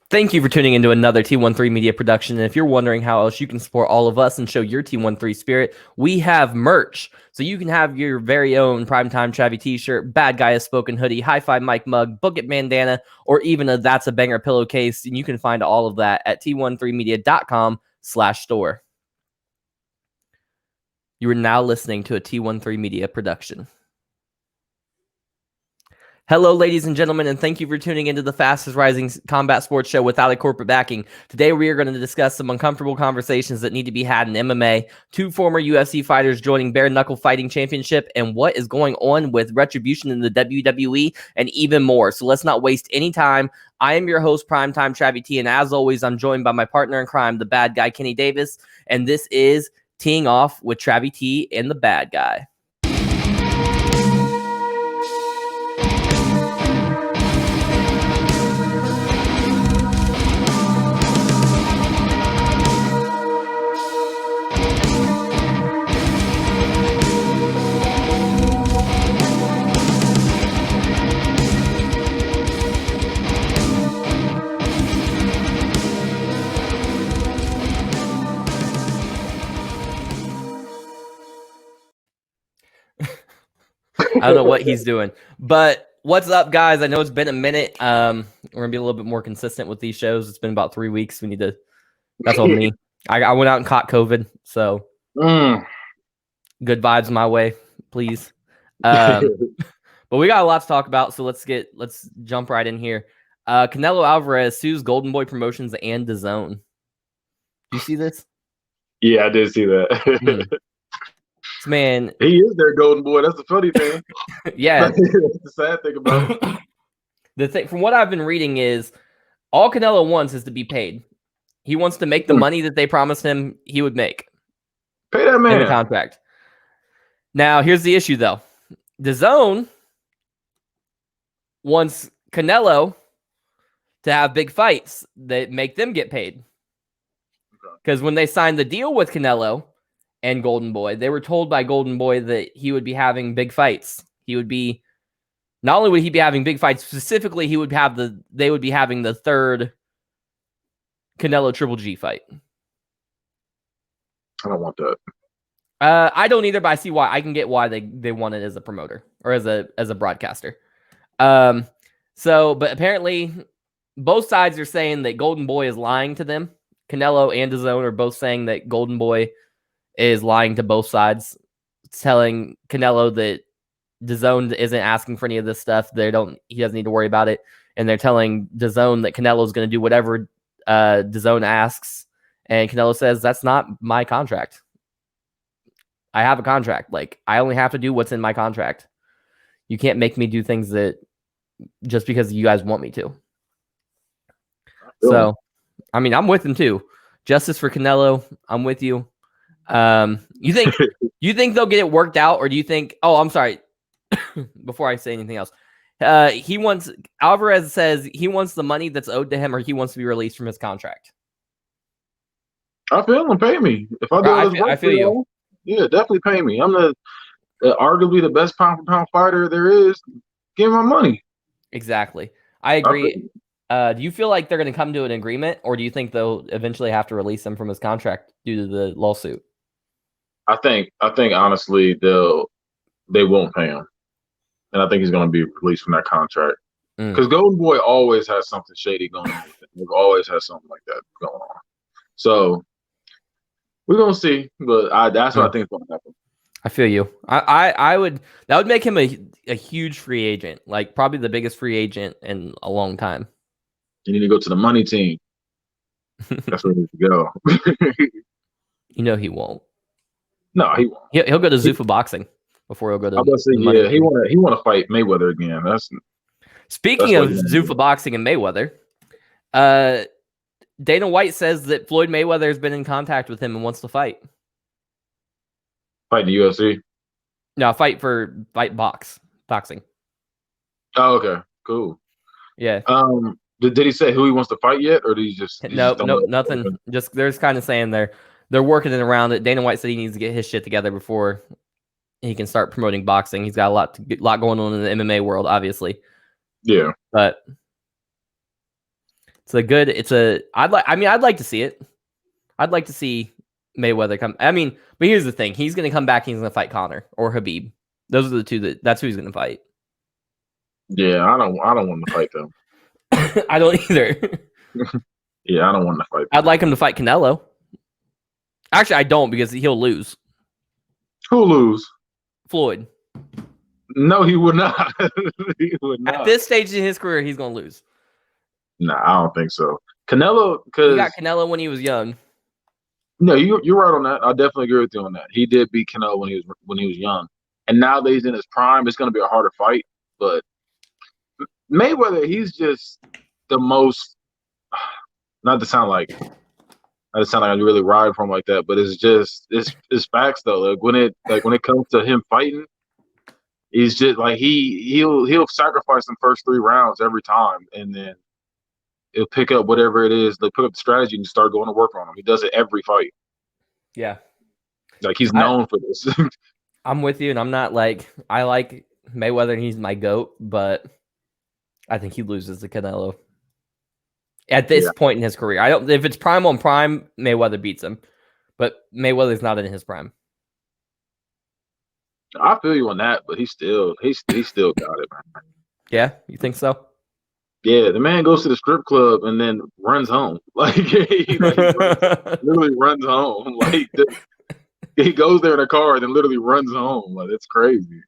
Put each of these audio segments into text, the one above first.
Thank you for tuning into another T13 Media production. And if you're wondering how else you can support all of us and show your T13 spirit, we have merch. So you can have your very own PrimeTime Travvy T-shirt, Bad Guy Has Spoken hoodie, Hi-Fi Mike mug, Book It bandana, or even a That's a Banger pillowcase. And you can find all of that at t13media.com/store. You are now listening to a T13 Media production. Hello, ladies and gentlemen, and thank you for tuning into the fastest rising combat sports show without a corporate backing. Today, we are going to discuss some uncomfortable conversations that need to be had in MMA, two former UFC fighters joining Bare Knuckle Fighting Championship, and what is going on with Retribution in the WWE, and even more. So let's not waste any time. I am your host, PrimeTime Travvy T, and as always, I'm joined by my partner in crime, the bad guy, Kenny Davis, and this is Teeing Off with Travvy T and the Bad Guy. I don't know what he's doing, but what's up, guys? I know it's been a minute. We're gonna be a little bit more consistent with these shows. It's been about 3 weeks. We need to. That's on me. I went out and caught COVID, so good vibes my way, please. But we got a lot to talk about, so let's jump right in here. Canelo Alvarez sues Golden Boy Promotions and DAZN. Do you see this? Yeah, I did see that. Man, he is their golden boy. That's the funny thing. Yeah, that's the sad thing about it. The thing, from what I've been reading, is all Canelo wants is to be paid. He wants to make the money that they promised him he would make. Pay that man in the contract. Now, here's the issue, though. DAZN wants Canelo to have big fights that make them get paid. Because when they signed the deal with Canelo and Golden Boy, they were told by Golden Boy that he would be having big fights. Not only would he be having big fights, specifically they would be having the third Canelo Triple G fight. I don't want that. I don't either, but I see why. I can get why they want it as a promoter or as a broadcaster. But apparently both sides are saying that Golden Boy is lying to them. Canelo and DAZN are both saying that Golden Boy is lying to both sides, telling Canelo that DAZN isn't asking for any of this stuff. He doesn't need to worry about it. And they're telling DAZN that Canelo is going to do whatever DAZN asks. And Canelo says, that's not my contract. I have a contract. Like, I only have to do what's in my contract. You can't make me do things that just because you guys want me to. So, I mean, I'm with him too. Justice for Canelo. I'm with you. You think they'll get it worked out, or do you think? Oh, I'm sorry. Before I say anything else, Alvarez says he wants the money that's owed to him, or he wants to be released from his contract. I feel him. Pay me if I do. I feel you. Yeah, definitely pay me. I'm arguably the best pound for pound fighter there is. Give me my money. Exactly. I agree. Do you feel like they're going to come to an agreement, or do you think they'll eventually have to release him from his contract due to the lawsuit? I think honestly they won't pay him, and I think he's going to be released from that contract because Golden Boy always has something shady going on with him. They've always had something like that going on. So we're gonna see, but that's what I think is going to happen. I feel you. That would make him a huge free agent, like probably the biggest free agent in a long time. You need to go to the money team. That's where he needs to go. You know he won't. No, he won't. He'll go to Zuffa Boxing before he'll go to. He want to fight Mayweather again. Speaking of Zuffa Boxing and Mayweather, Dana White says that Floyd Mayweather has been in contact with him and wants to fight. Fight the UFC? No, boxing. Oh, okay, cool. Yeah. Did he say who he wants to fight yet, or did he just? No, nothing. Just they're just kind of saying they're working it around it. Dana White said he needs to get his shit together before he can start promoting boxing. He's got a lot going on in the MMA world, obviously. Yeah, but I'd like to see it. I'd like to see Mayweather come. I mean, but here's the thing: he's going to come back. And he's going to fight Conor or Habib. Those are the two that's who he's going to fight. Yeah, I don't want to fight them. I don't either. Yeah, I don't want to fight them. I'd like him to fight Canelo. Actually, I don't because he'll lose. Who'll lose? Floyd. No, he would not. He would not. At this stage in his career, he's going to lose. Nah, I don't think so. Canelo, because he got Canelo when he was young. No, you're right on that. I definitely agree with you on that. He did beat Canelo when he was young, and now that he's in his prime, it's going to be a harder fight. But Mayweather, he's just the most. Not to sound like I'm really riding for him like that, but it's facts though. Like when it comes to him fighting, he's just like he'll sacrifice the first 3 rounds every time, and then he'll pick up whatever it is. They pick up the strategy and start going to work on him. He does it every fight. Yeah, like he's known for this. I'm with you, and I'm not like I like Mayweather, and he's my GOAT, but I think he loses to Canelo at this point in his career. I don't. If it's prime on prime, Mayweather beats him, but Mayweather's not in his prime. I feel you on that, but he still got it, man. Yeah, you think so? Yeah, the man goes to the strip club and then runs home. He literally runs home. Like he goes there in a car and then literally runs home. Like it's crazy.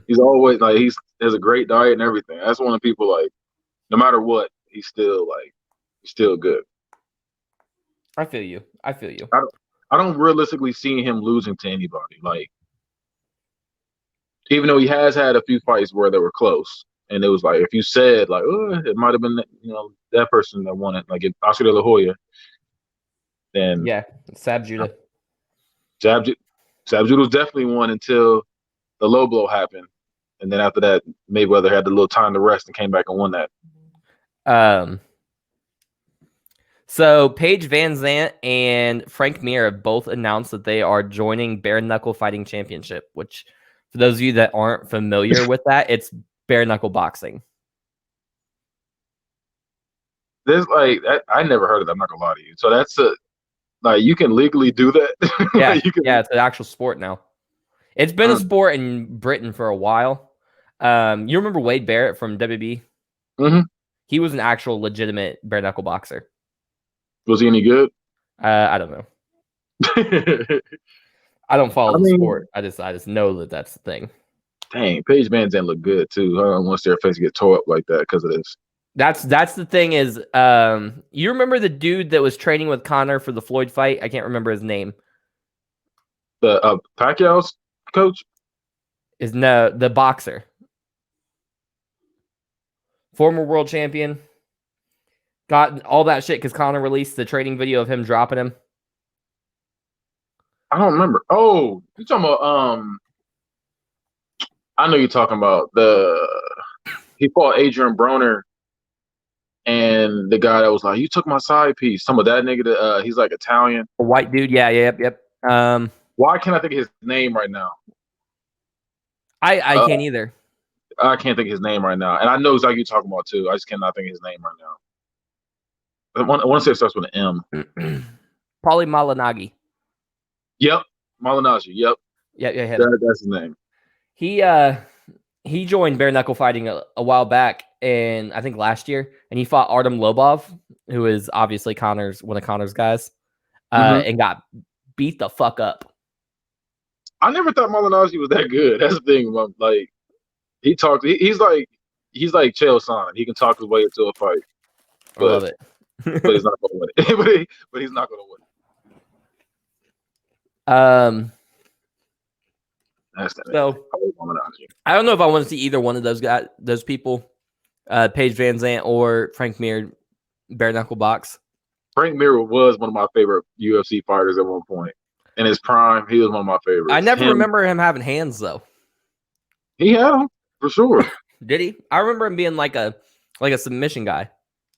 He's always like he has a great diet and everything. That's one of the people like no matter what, he's still good. I feel you. I don't realistically see him losing to anybody. Like even though he has had a few fights where they were close. And it was like, if you said, like, oh, it might have been, that person that won it, like Oscar De La Hoya, then. Yeah, Sab Judah. Sab Judah was definitely one until the low blow happened. And then after that, Mayweather had the little time to rest and came back and won that. So Paige Van Zandt and Frank Mir have both announced that they are joining Bare Knuckle Fighting Championship, which, for those of you that aren't familiar with that, it's bare knuckle boxing. There's I never heard of that. I'm not gonna lie to you. So that's you can legally do that. Yeah, it's an actual sport now. It's been a sport in Britain for a while. You remember Wade Barrett from WB? Mm-hmm. He was an actual legitimate bare knuckle boxer. Was he any good? I don't know. I don't follow the sport. I just know that that's the thing. Dang, Paige Van Zandt look good too. I don't want their face to get tore up like that because of this. That's the thing is, you remember the dude that was training with Conor for the Floyd fight? I can't remember his name. The Pacquiao's coach? The boxer. Former world champion. Got all that shit because Conor released the training video of him dropping him. I don't remember. Oh, you're talking about I know you're talking about he fought Adrian Broner and the guy that was like, you took my side piece. Some of that nigga that he's like Italian. A white dude, yep. Why can't I think of his name right now? I can't either. I can't think of his name right now. And I know exactly what you're talking about too. I just cannot think of his name right now. I want to say it starts with an M. Paulie Malignaggi. Yep. Malignaggi. Yep. Yeah. That's his name. He joined bare knuckle fighting a while back, and I think last year, and he fought Artem Lobov, who is obviously one of Conor's guys, and got beat the fuck up. I never thought Malignaggi was that good. That's the thing. Like he talked. He's like Chael Sonnen. He can talk his way into a fight. I love it. But he's not going to win it. but he's not going to win it. So I don't know if I want to see either one of those people, Paige Van Zandt or Frank Mir, bare knuckle box. Frank Mir was one of my favorite UFC fighters at one point. In his prime, he was one of my favorites. I never remember him having hands though. He had them for sure. Did he? I remember him being like a submission guy.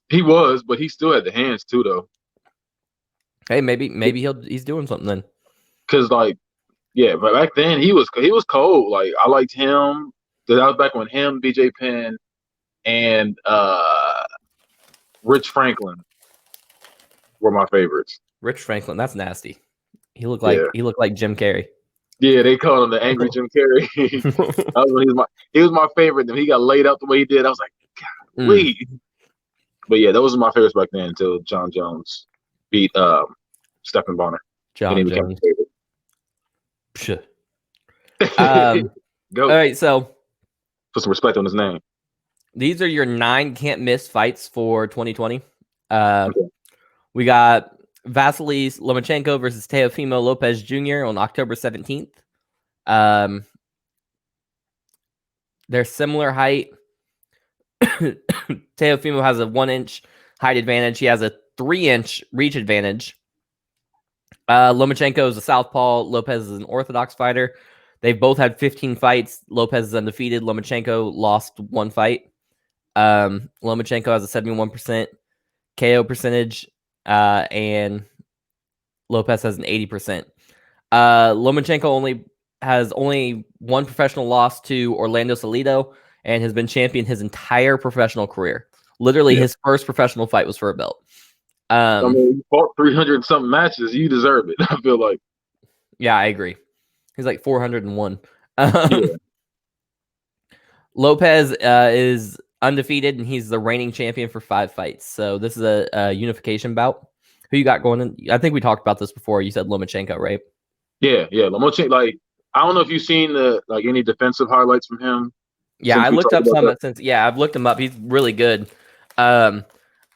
He was, but he still had the hands too, though. Hey, maybe he's doing something then. Cause yeah, but back then he was cold. Like I liked him. That was back when him, BJ Penn, and Rich Franklin were my favorites. Rich Franklin, that's nasty. He looked Yeah. like Jim Carrey. Yeah, they called him the Angry Jim Carrey. That was when he was my favorite. Then he got laid out the way he did. I was like, golly. But yeah, those were my favorites back then until John Jones beat Stephen Bonner. John and he became Jones. my favorite. All right, so put some respect on his name. These are your 9 can't miss fights for 2020. We got Vasily Lomachenko versus Teofimo Lopez Jr. on October 17th. They're similar height. Teofimo has a 1-inch height advantage. He has a 3-inch reach advantage. Lomachenko is a southpaw. Lopez is an orthodox fighter. They've both had 15 fights. Lopez is undefeated. Lomachenko lost 1 fight. Lomachenko has a 71% KO percentage, and Lopez has an 80%. Lomachenko has only 1 professional loss to Orlando Salido and has been champion his entire professional career. Literally, his first professional fight was for a belt. I mean, you fought 300 something matches. You deserve it. I feel like. Yeah, I agree. He's like 401. Lopez is undefeated, and he's the reigning champion for 5 fights. So this is a unification bout. Who you got going in? I think we talked about this before. You said Lomachenko, right? Yeah. Lomachenko, like, I don't know if you've seen any defensive highlights from him. Yeah, I looked up some since. Yeah, I've looked him up. He's really good. I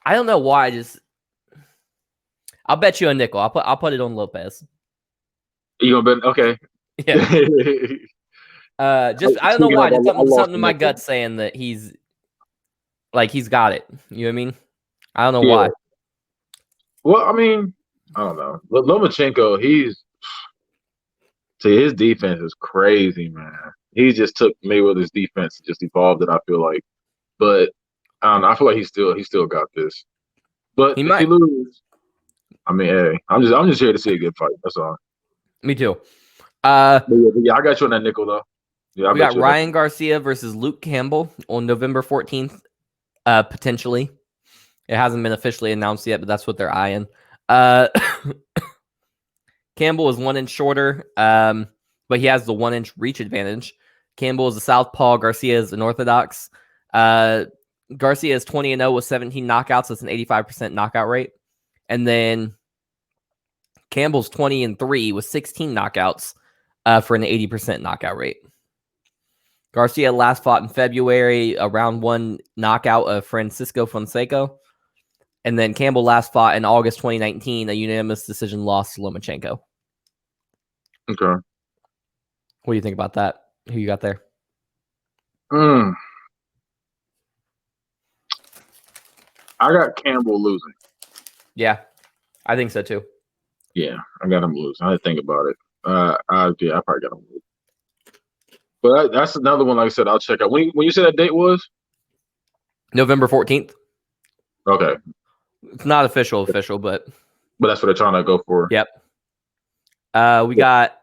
don't know why. I'll bet you a nickel. I'll put it on Lopez. You gonna bet? Okay. Yeah. I don't know why. It's something in my gut saying that he's got it. You know what I mean? I don't know why. Well, I mean, I don't know. Lomachenko, his defense is crazy, man. He just took Mayweather's defense and just evolved it, I feel like. But I don't know. I feel like he still got this. But if he loses, I mean, hey, I'm just here to see a good fight. That's all. Me too. Yeah, I got you on that nickel though. Yeah, we got Ryan Garcia versus Luke Campbell on November 14th. Potentially. It hasn't been officially announced yet, but that's what they're eyeing. Campbell is 1 inch shorter, but he has the 1-inch reach advantage. Campbell is a southpaw. Garcia is an orthodox. Garcia is 20-0 with 17 knockouts. That's an 85% knockout rate. And then Campbell's 20-3 with 16 knockouts for an 80% knockout rate. Garcia last fought in February, a round 1 knockout of Francisco Fonseca. And then Campbell last fought in August 2019, a unanimous decision loss to Lomachenko. Okay. What do you think about that? Who you got there? I got Campbell losing. Yeah, I think so too. Yeah, I got him losing. I didn't think about it. I probably got him losing. But that's another one, like I said, I'll check out. When you said that date was? November 14th. Okay. It's not official, but that's what they're trying to go for. Yep. We got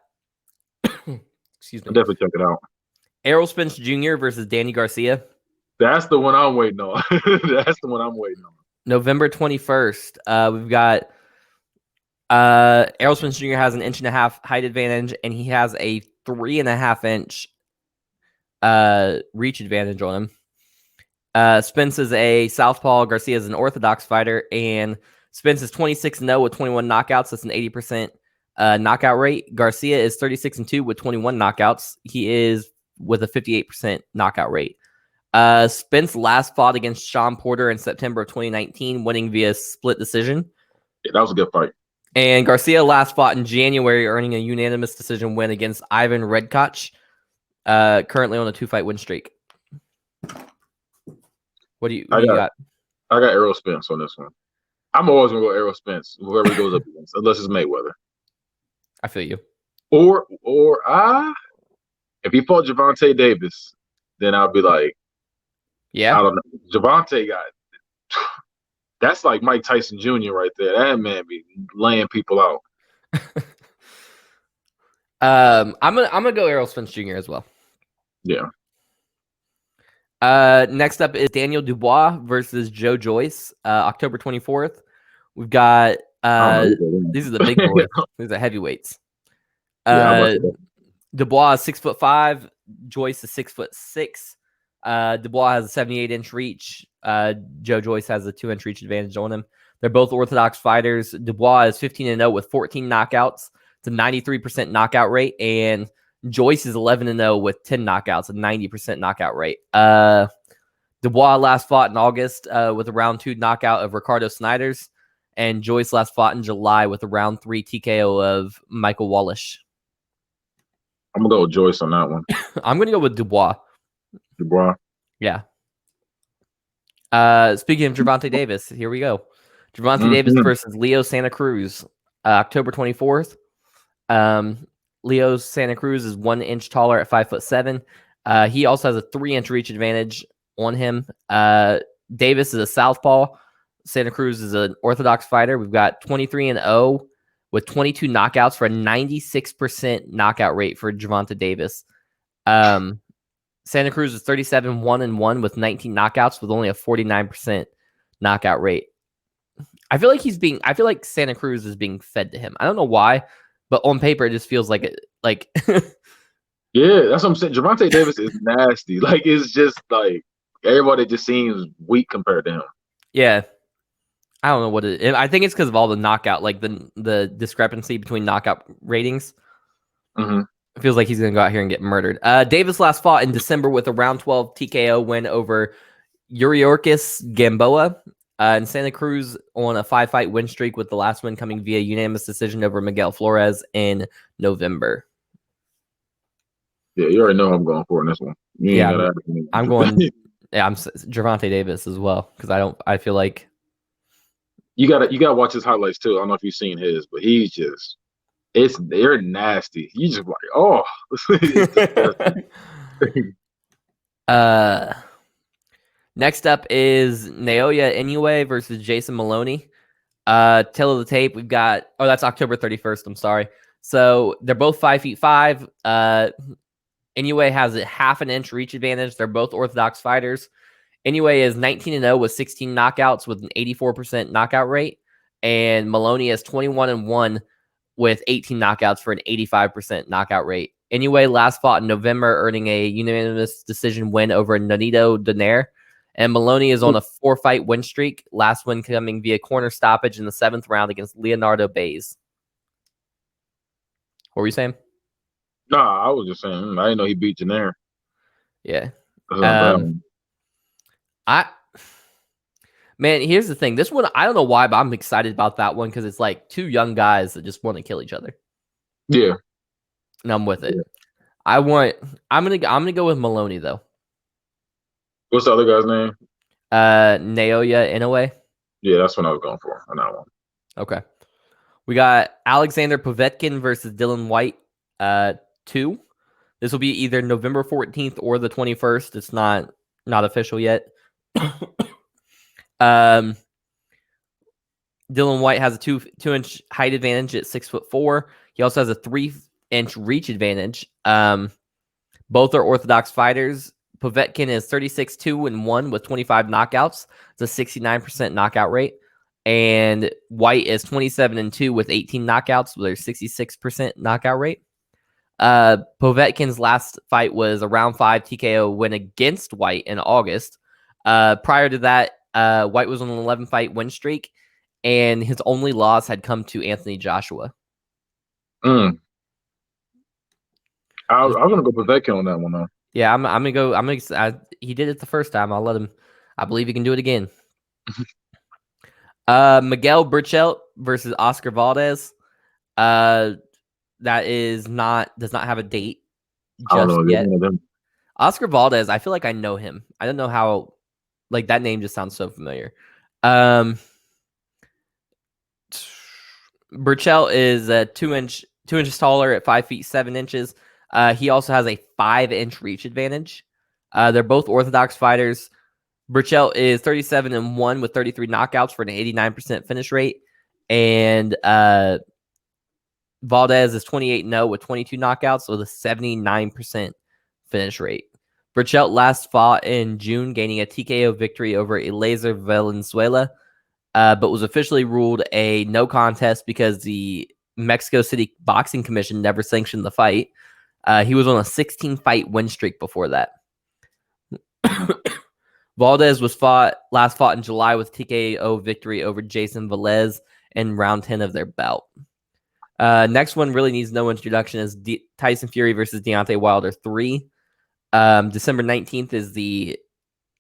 excuse me. I'll definitely check it out. Errol Spence Jr. versus Danny Garcia. That's the one I'm waiting on. November 21st. We've got Errol Spence Jr. has an 1.5 inch height advantage, and he has a 3.5 inch reach advantage on him. Spence is a southpaw. Garcia is an orthodox fighter, and Spence is 26-0 with 21 knockouts. That's an 80% knockout rate. Garcia is 36-2 with 21 knockouts. He is with a 58% knockout rate. Spence last fought against Sean Porter in September of 2019, winning via split decision. Yeah, that was a good fight. And Garcia last fought in January, earning a unanimous decision win against Ivan Redkach, currently on a 2-fight win streak. What do you got? I got Errol Spence on this one. I'm always going to go Errol Spence, whoever he goes up against, unless it's Mayweather. I feel you. Or if he fought Gervonta Davis, then I'll be like, yeah, I don't know. Gervonta that's like Mike Tyson Jr. right there. That man be laying people out. I'm gonna go Errol Spence Jr. as well. Yeah. Next up is Daniel Dubois versus Joe Joyce, October 24th. We've got these are the big boys. These are heavyweights. Dubois is 6'5", Joyce is 6'6". Dubois has a 78-inch reach. Joe Joyce has a 2-inch reach advantage on him. They're both orthodox fighters. Dubois is 15-0 with 14 knockouts. It's a 93% knockout rate, and Joyce is 11-0 with 10 knockouts, a 90% knockout rate. Dubois last fought in August with a round 2 knockout of Ricardo Snijders, and Joyce last fought in July with a round 3 TKO of Michael Wallish. I'm gonna go with Joyce on that one. I'm gonna go with Dubois. Dubois. Yeah. Speaking of Gervonta Davis, here we go. Gervonta Davis versus Leo Santa Cruz, October 24th. Leo Santa Cruz is 1 inch taller at 5'7". He also has a 3-inch reach advantage on him. Davis is a southpaw. Santa Cruz is an orthodox fighter. We've got 23-0 with 22 knockouts for a 96% knockout rate for Gervonta Davis. Santa Cruz is 37-1-1 with 19 knockouts with only a 49% knockout rate. I feel like Santa Cruz is being fed to him. I don't know why, but on paper it just feels like it. Like, yeah, that's what I'm saying. Gervonta Davis is nasty. Like, it's just like everybody just seems weak compared to him. Yeah, I don't know what it is. I think it's because of all the knockout, like the discrepancy between knockout ratings. Mm-hmm. It feels like he's going to go out here and get murdered. Davis last fought in December with a round 12 TKO win over Yuriorkis Gamboa. And Santa Cruz on a 5-fight win streak, with the last win coming via unanimous decision over Miguel Flores in November. Yeah, you already know I'm going for in this one. I'm going. Yeah, I'm Gervonta Davis as well, because I feel like you gotta watch his highlights too. I don't know if you've seen his, but he's just they're nasty. You just like, oh, next up is Naoya Inoue versus Jason Maloney. Tail of the tape, we've got that's October 31st. I'm sorry. So they're both 5'5". Inoue has a 1/2 inch reach advantage. They're both orthodox fighters. Inoue is 19-0 with 16 knockouts with an 84% knockout rate, and Maloney is 21-1 with 18 knockouts for an 85% knockout rate. Inoue last fought in November, earning a unanimous decision win over Nonito Donaire. And Maloney is on a 4-fight win streak, last win coming via corner stoppage in the 7th round against Leonardo Baez. What were you saying? Nah, I was just saying, I didn't know he beat Donaire. Yeah. Man, here's the thing. This one, I don't know why, but I'm excited about that one because it's like 2 young guys that just want to kill each other. Yeah. And I'm with it. Yeah. I'm gonna go with Maloney though. What's the other guy's name? Naoya Inoue. Yeah, that's what I was going for on that one. Okay. We got Alexander Povetkin versus Dylan White 2. This will be either November 14th or the 21st. It's not official yet. Dylan White has a 2-inch height advantage at 6'4". He also has a 3-inch reach advantage. Both are orthodox fighters. Povetkin is 36-2-1 with 25 knockouts. It's a 69% knockout rate. And White is 27-2 with 18 knockouts with a 66% knockout rate. Povetkin's last fight was a round 5 TKO win against White in August. Prior to that, White was on an 11-fight win streak, and his only loss had come to Anthony Joshua. I'm gonna go Povetkin on that one though. Yeah, I'm gonna go. He did it the first time. I'll let him. I believe he can do it again. Miguel Burchelt versus Oscar Valdez. That does not have a date just yet. Oscar Valdez, I feel like I know him. I don't know how. Like, that name just sounds so familiar. Burchelt is a 2 inches taller at 5 feet 7 inches. He also has a 5-inch reach advantage. They're both orthodox fighters. Burchelt is 37-1 with 33 knockouts for an 89% finish rate. And Valdez is 28-0 with 22 knockouts with a 79% finish rate. Burchelt last fought in June, gaining a TKO victory over Eliezer Valenzuela, but was officially ruled a no contest because the Mexico City Boxing Commission never sanctioned the fight. He was on a 16-fight win streak before that. Valdez was last fought in July with TKO victory over Jason Velez in round 10 of their bout. Next one really needs no introduction is Tyson Fury versus Deontay Wilder 3. December 19th is the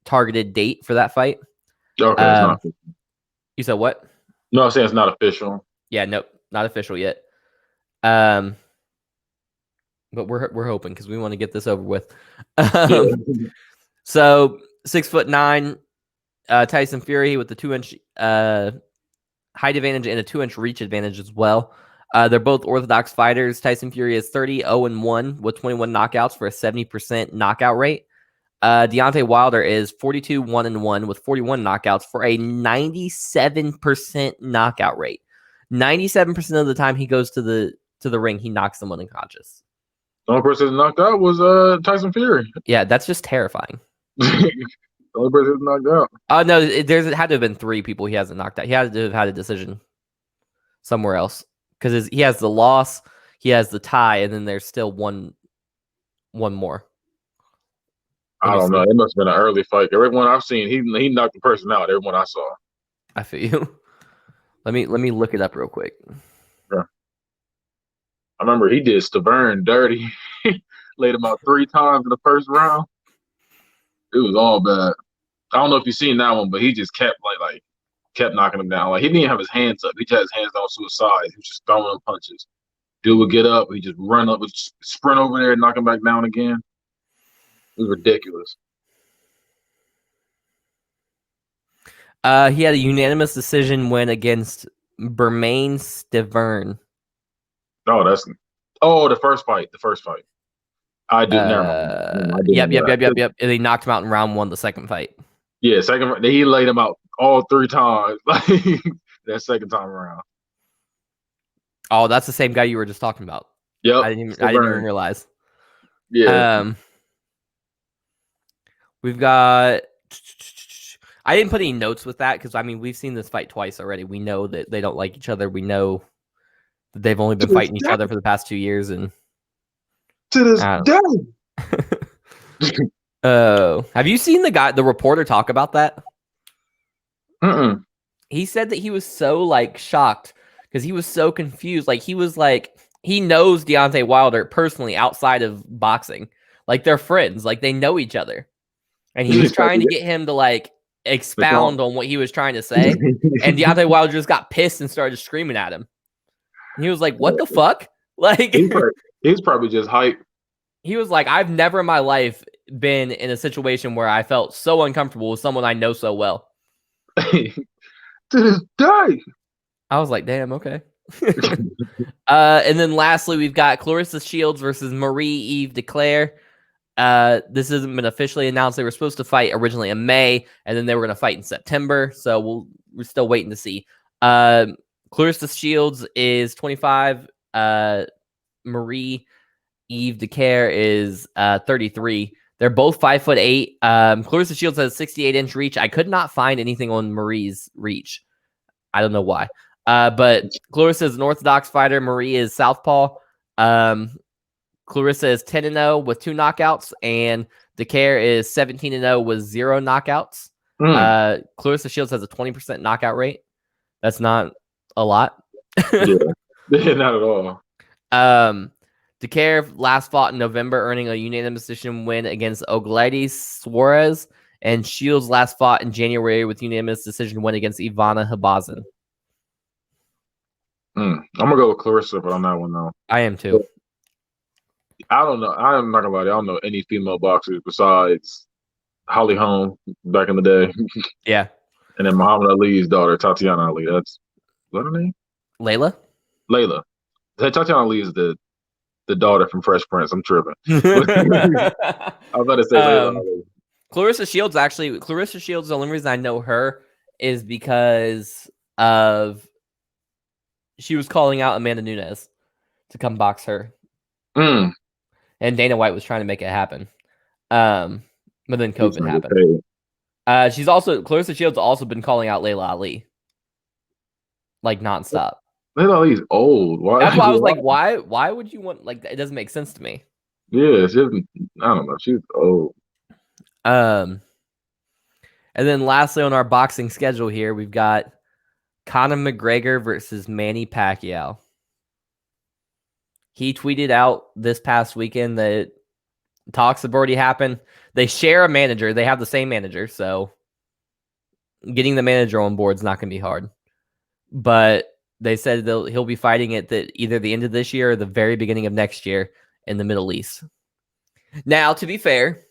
targeted date for that fight. Okay, it's not. You said what? No, I'm saying it's not official. Yeah, nope, not official yet. But we're hoping because we want to get this over with. So 6'9", Tyson Fury with the 2-inch height advantage and a 2-inch reach advantage as well. They're both orthodox fighters. Tyson Fury is 30-0-1 with 21 knockouts for a 70% knockout rate. Deontay Wilder is 42-1-1 with 41 knockouts for a 97% knockout rate. 97% of the time he goes to the ring, he knocks someone unconscious. The only person that knocked out was Tyson Fury. Yeah, that's just terrifying. The only person that knocked out. No, it had to have been 3 people he hasn't knocked out. He had to have had a decision somewhere else because he has the loss, he has the tie, and then there's still one more. I don't know. It must have been an early fight. Everyone I've seen, he knocked the person out. Everyone I saw. I feel you. Let me look it up real quick. Yeah. I remember he did Stavern dirty. Laid him out 3 times in the first round. It was all bad. I don't know if you've seen that one, but he just kept kept knocking him down. Like he didn't even have his hands up. He just had his hands down to his sides. He was just throwing him punches. Dude would get up, he just run up, sprint over there, and knock him back down again. It was ridiculous. He had a unanimous decision win against Bermain Stavern. The first fight. I did Yep. And they knocked him out in round 1, the second fight. Yeah, second. He laid him out all 3 times. That second time around. Oh, that's the same guy you were just talking about. Yep. I didn't even realize. Yeah. We've got. I didn't put any notes with that because we've seen this fight twice already. We know that they don't like each other. We know that they've only been fighting each other for the past 2 years, and to this day. Have you seen the reporter talk about that? He said that he was so shocked because he was so confused. He knows Deontay Wilder personally outside of boxing. They're friends. They know each other. And he was trying to get him to expound on what he was trying to say. And Deontay Wilder just got pissed and started screaming at him. And he was like, "What the fuck?" He's probably just hype. He was like, "I've never in my life been in a situation where I felt so uncomfortable with someone I know so well." To this day. I was like, "Damn, okay." And then lastly, we've got Clarissa Shields versus Marie-Eve Declaire. This hasn't been officially announced. They were supposed to fight originally in May, and then they were going to fight in September. So we're still waiting to see. Clarissa Shields is 25. Marie-Eve Declaire is 33. They're both 5'8". Clarissa Shields has a 68-inch reach. I could not find anything on Marie's reach. I don't know why. But Clarissa is an orthodox fighter. Marie is southpaw. Clarissa is 10-0 with 2 knockouts, and Declaire is 17-0 with 0 knockouts. Clarissa Shields has a 20% knockout rate. That's not a lot. Yeah, not at all. Declaire last fought in November, earning a unanimous decision win against Ogledes Suarez, and Shields last fought in January with unanimous decision win against Ivana Habazin. I'm gonna go with Clarissa, but on that one though. I am too. I don't know. I'm not gonna lie. I don't know any female boxers besides Holly Holm back in the day. Yeah. And then Muhammad Ali's daughter, Tatiana Ali. That's what her name? Layla. Tatiana Ali is the daughter from Fresh Prince. I'm tripping. I was about to say Layla Ali. Clarissa Shields, the only reason I know her is because of she was calling out Amanda Nunes to come box her. And Dana White was trying to make it happen. But then He's COVID trying to get happened. paid. She's also Clarissa Shields also been calling out Layla Ali like nonstop. Layla Ali's old. Why? That's why I was like, why? Why would you want like it doesn't make sense to me. Yeah, I don't know. She's old. And then lastly on our boxing schedule here, we've got Conor McGregor versus Manny Pacquiao. He tweeted out this past weekend that talks have already happened. They share a manager. They have the same manager, so getting the manager on board is not going to be hard. But they said he'll be fighting at either the end of this year or the very beginning of next year in the Middle East. Now, to be fair,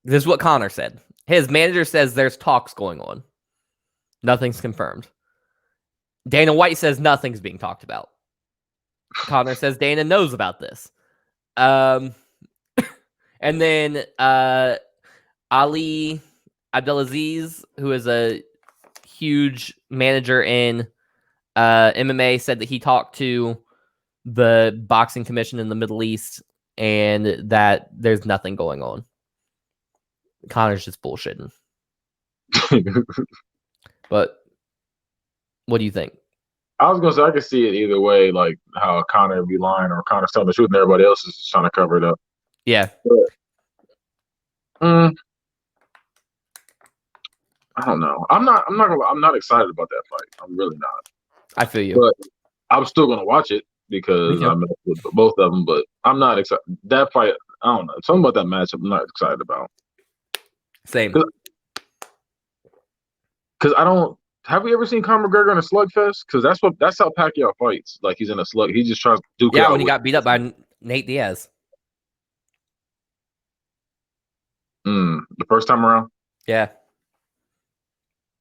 this is what Conor said. His manager says there's talks going on. Nothing's confirmed. Dana White says nothing's being talked about. Conor says Dana knows about this. And then Ali Abdelaziz, who is a huge manager in MMA, said that he talked to the boxing commission in the Middle East and that there's nothing going on. Conor's just bullshitting. But what do you think? I was gonna say I could see it either way, like how Conor would be lying or Conor's telling the truth and everybody else is trying to cover it up. Yeah. But, I don't know. I'm not excited about that fight. I'm really not. I feel you. But I'm still gonna watch it because I met with both of them. But I'm not excited. That fight, I don't know. Something about that matchup I'm not excited about. Same. Because I don't. Have we ever seen Conor McGregor in a slugfest? Because that's how Pacquiao fights. Like he's in a slug. He just tries to duke it out. Yeah, when he got beat up by Nate Diaz. The first time around. Yeah.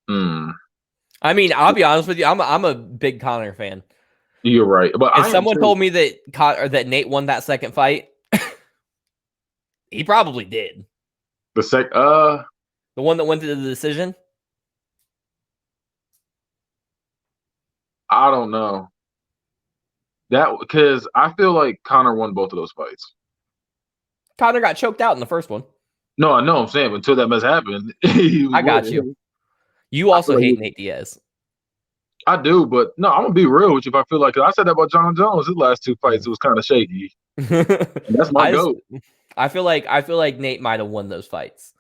I mean, I'll be honest with you. I'm a big Conor fan. You're right, but if someone told me that Nate won that second fight, he probably did. The one that went to the decision. I don't know. That because I feel like Conor won both of those fights. Conor got choked out in the first one. No, I know. I'm saying until that mess happened, I got you. You also hate Nate Diaz. I do, but no, I'm gonna be real with you. If I feel like I said that about John Jones, his last two fights, it was kind of shaky. That's my goat. I feel like Nate might have won those fights,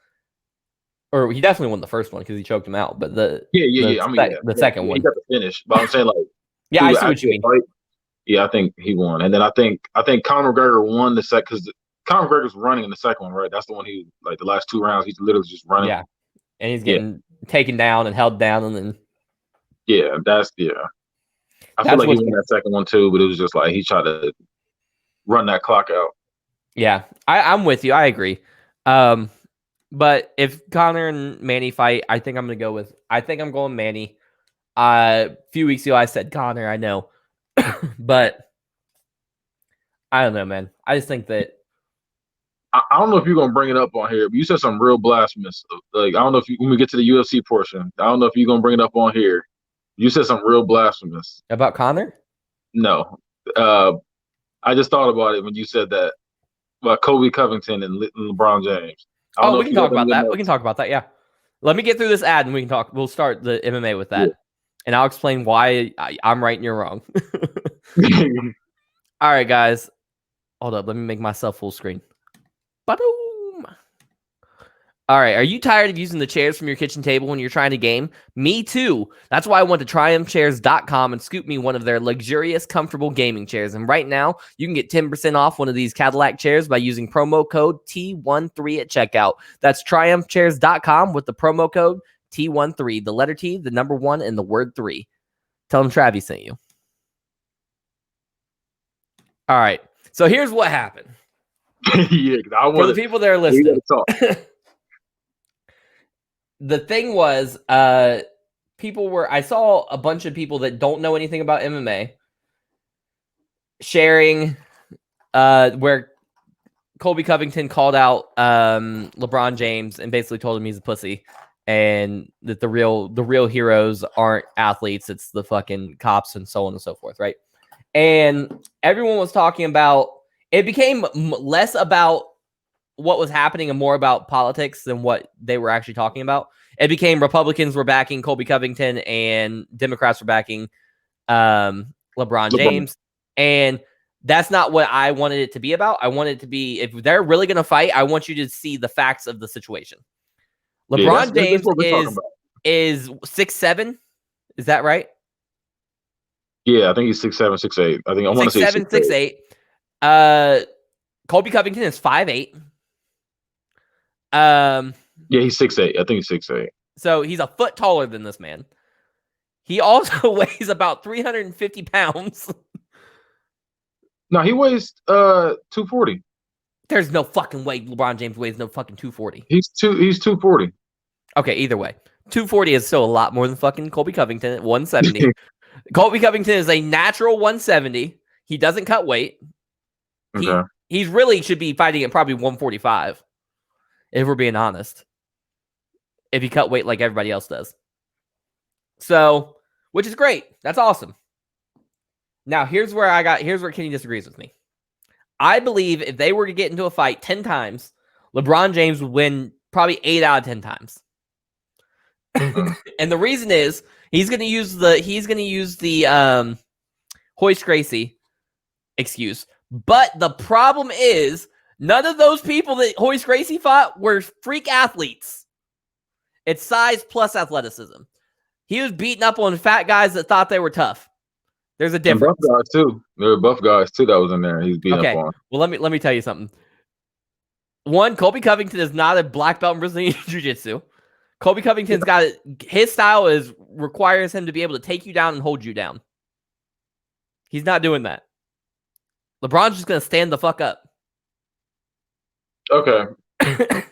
or he definitely won the first one because he choked him out. But the second one, he got the finish. But I'm saying like, yeah, I see what you mean. Fight, yeah, I think he won, and then I think Conor McGregor won the second because Conor McGregor's running in the second one, right? That's the one he like the last 2 rounds. He's literally just running. Yeah, and he's getting taken down and held down, and then. Yeah, I feel like he won that second one too, but it was just like he tried to run that clock out. Yeah, I'm with you. I agree. But if Conor and Manny fight, I think I'm going Manny. A few weeks ago, I said Conor. I know, but I don't know, man. I just think that I don't know if you're gonna bring it up on here, but you said something real blasphemous. Like I don't know if when we get to the UFC portion, I don't know if you're gonna bring it up on here. You said something real blasphemous about Conor. No, I just thought about it when you said that about Kobe Covington and LeBron James. We can talk about that. We can talk about that. Yeah. Let me get through this ad and we can talk. We'll start the MMA with that. Yeah. And I'll explain why I'm right and you're wrong. All right, guys. Hold up. Let me make myself full screen. Ba-doom. All right. Are you tired of using the chairs from your kitchen table when you're trying to game? Me too. That's why I went to TriumphChairs.com and scooped me one of their luxurious, comfortable gaming chairs. And right now, you can get 10% off one of these Cadillac chairs by using promo code T13 at checkout. That's TriumphChairs.com with the promo code T13, the letter T, the number 1, and the word 3. Tell them Travvy sent you. All right. So here's what happened. Yeah, for the people that are listening. The thing was, I saw a bunch of people that don't know anything about MMA sharing where Colby Covington called out LeBron James and basically told him he's a pussy and that the real heroes aren't athletes, it's the fucking cops and so on and so forth, right? And everyone was talking about, it became less about what was happening and more about politics than what they were actually talking about. It became Republicans were backing Colby Covington and Democrats were backing LeBron James. And that's not what I wanted it to be about. I wanted it to be, if they're really going to fight, I want you to see the facts of the situation. LeBron James is 6'7". Is that right? Yeah, I think he's 6'7", 6'8". I think I want to say 6'7", 6'8". Colby Covington is 5'8". Yeah, he's 6'8". I think he's 6'8". So he's a foot taller than this man. He also weighs about 350 pounds. No, he weighs 240. There's no fucking way LeBron James weighs no fucking 240. He's 240. Okay, either way. 240 is still a lot more than fucking Colby Covington at 170. Colby Covington is a natural 170. He doesn't cut weight. Okay. He's really should be fighting at probably 145, if we're being honest. If he cut weight like everybody else does. So, which is great. That's awesome. Now, here's where Kenny disagrees with me. I believe if they were to get into a fight 10 times, LeBron James would win probably 8 out of 10 times. And the reason is he's going to use the Hoist Gracie excuse. But the problem is none of those people that Hoist Gracie fought were freak athletes. It's size plus athleticism. He was beating up on fat guys that thought they were tough. There's a difference. And buff guys too. There were buff guys too that was in there. He's beating up on. Well, let me tell you something. One, Colby Covington is not a black belt in Brazilian Jiu-Jitsu. Colby Covington's got it. His style requires him to be able to take you down and hold you down. He's not doing that. LeBron's just gonna stand the fuck up. Okay.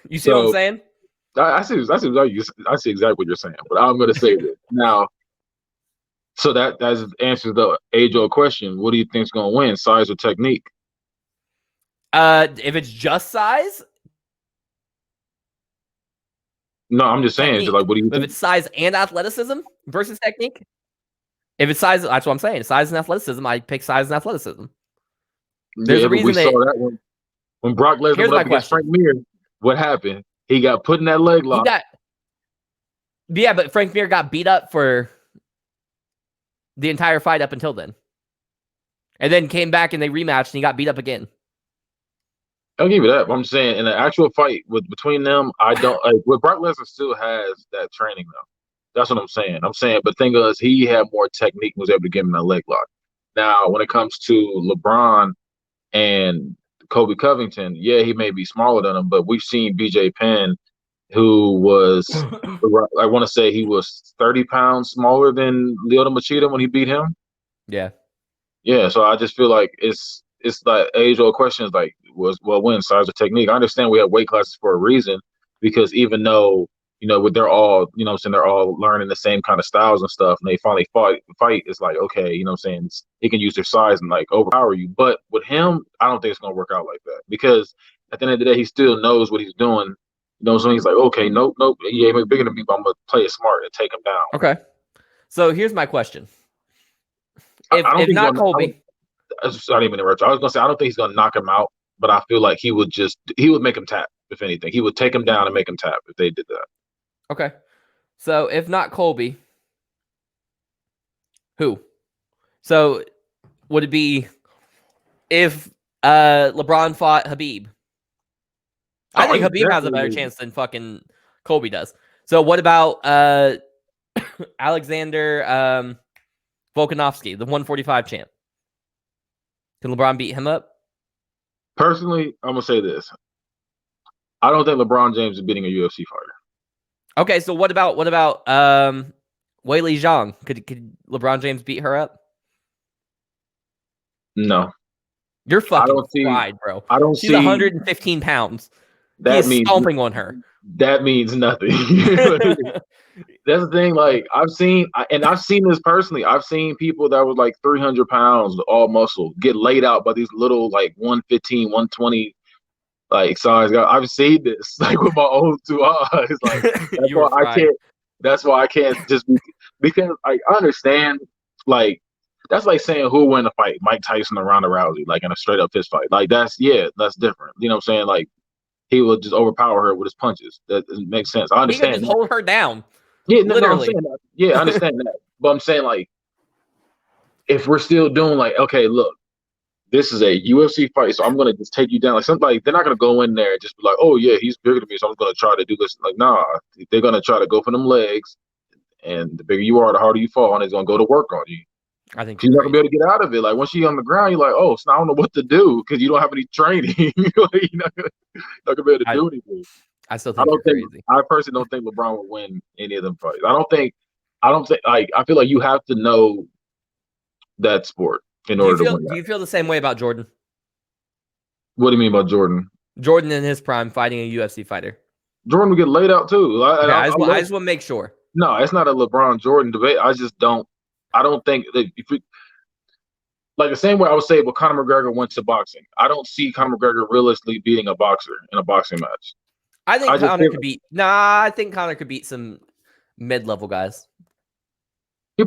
You see what I'm saying? I see exactly what you're saying, but I'm gonna say this now. So that answers the age-old question. What do you think is gonna win, size or technique? If it's just size. No, I'm just saying. Just like, what do you think? If it's size and athleticism versus technique? If it's size, that's what I'm saying. Size and athleticism, I pick size and athleticism. There's a reason we saw that when Brock Lesnar went up against Frank Mir. What happened? He got put in that leg lock. Yeah, but Frank Mir got beat up for the entire fight up until then. And then came back and they rematched and he got beat up again. I'll give you that. But I'm saying in an actual fight between them, I don't like. Well, Brock Lesnar still has that training though. That's what I'm saying. But the thing is, he had more technique and was able to get him in that leg lock. Now, when it comes to LeBron and Colby Covington, yeah, he may be smaller than him, but we've seen BJ Penn, who was, I want to say he was 30 pounds smaller than Lyoto Machida when he beat him. Yeah. Yeah, so I just feel like it's like age-old questions like, what wins, size or technique? I understand we have weight classes for a reason, because even though, they're all, they're all learning the same kind of styles and stuff, and they finally fight, it's like, okay, he can use their size and like overpower you. But with him, I don't think it's going to work out like that, because at the end of the day, he still knows what he's doing. So he's like, okay, nope, yeah, he's bigger than me, but I'm going to play it smart and take him down. Okay. So here's my question. If not Colby. I didn't even interrupt you. I was going to say, I don't think he's going to knock him out, but I feel like he would make him tap, if anything. He would take him down and make him tap if they did that. Okay. So if not Colby, who? So would it be if LeBron fought Khabib? I think Khabib has a better chance than fucking Colby does. So what about Alexander Volkanovski, the 145 champ? Can LeBron beat him up? Personally, I'm gonna say this. I don't think LeBron James is beating a UFC fighter. Okay, so what about Weili Zhang? Could LeBron James beat her up? No. You're fucking fried, bro. She's 115 pounds. He's stomping on her. That means nothing. That's the thing. Like I've seen this personally. I've seen people that were like 300 pounds, all muscle, get laid out by these little like 115, 120 like size guys. I've seen this like with my own 2 eyes. Like that's why I can't just because I understand like that's like saying who will win a fight, Mike Tyson or Ronda Rousey, like in a straight up fist fight. Like that's different. You know what I'm saying? Like he will just overpower her with his punches. That makes sense. I He understand. could just hold her down. Yeah, no, I'm literally. saying that. Yeah, I understand that. But I'm saying, like, if we're still doing, like, okay, look, this is a UFC fight, so I'm gonna just take you down. Like, something like they're not gonna go in there and just be like, oh yeah, he's bigger than me, so I'm gonna try to do this. Like, nah, they're gonna try to go for them legs, and the bigger you are, the harder you fall, and it's gonna go to work on you. I think you're not gonna be able to get out of it. Like, once you're on the ground, you're like, oh, so I don't know what to do because you don't have any training. You're not gonna be able to do anything. I still think you're crazy. I personally don't think LeBron would win any of them fights. I don't think like, I feel like you have to know that sport in order to win. Do you feel the same way about Jordan? What do you mean about Jordan? Jordan in his prime fighting a UFC fighter. Jordan would get laid out too. I just want to make sure. No, it's not a LeBron Jordan debate. I don't think that like the same way I would say, but Conor McGregor went to boxing. I don't see Conor McGregor realistically beating a boxer in a boxing match. I think Conor could beat. Nah, I think Conor could beat some mid-level guys. He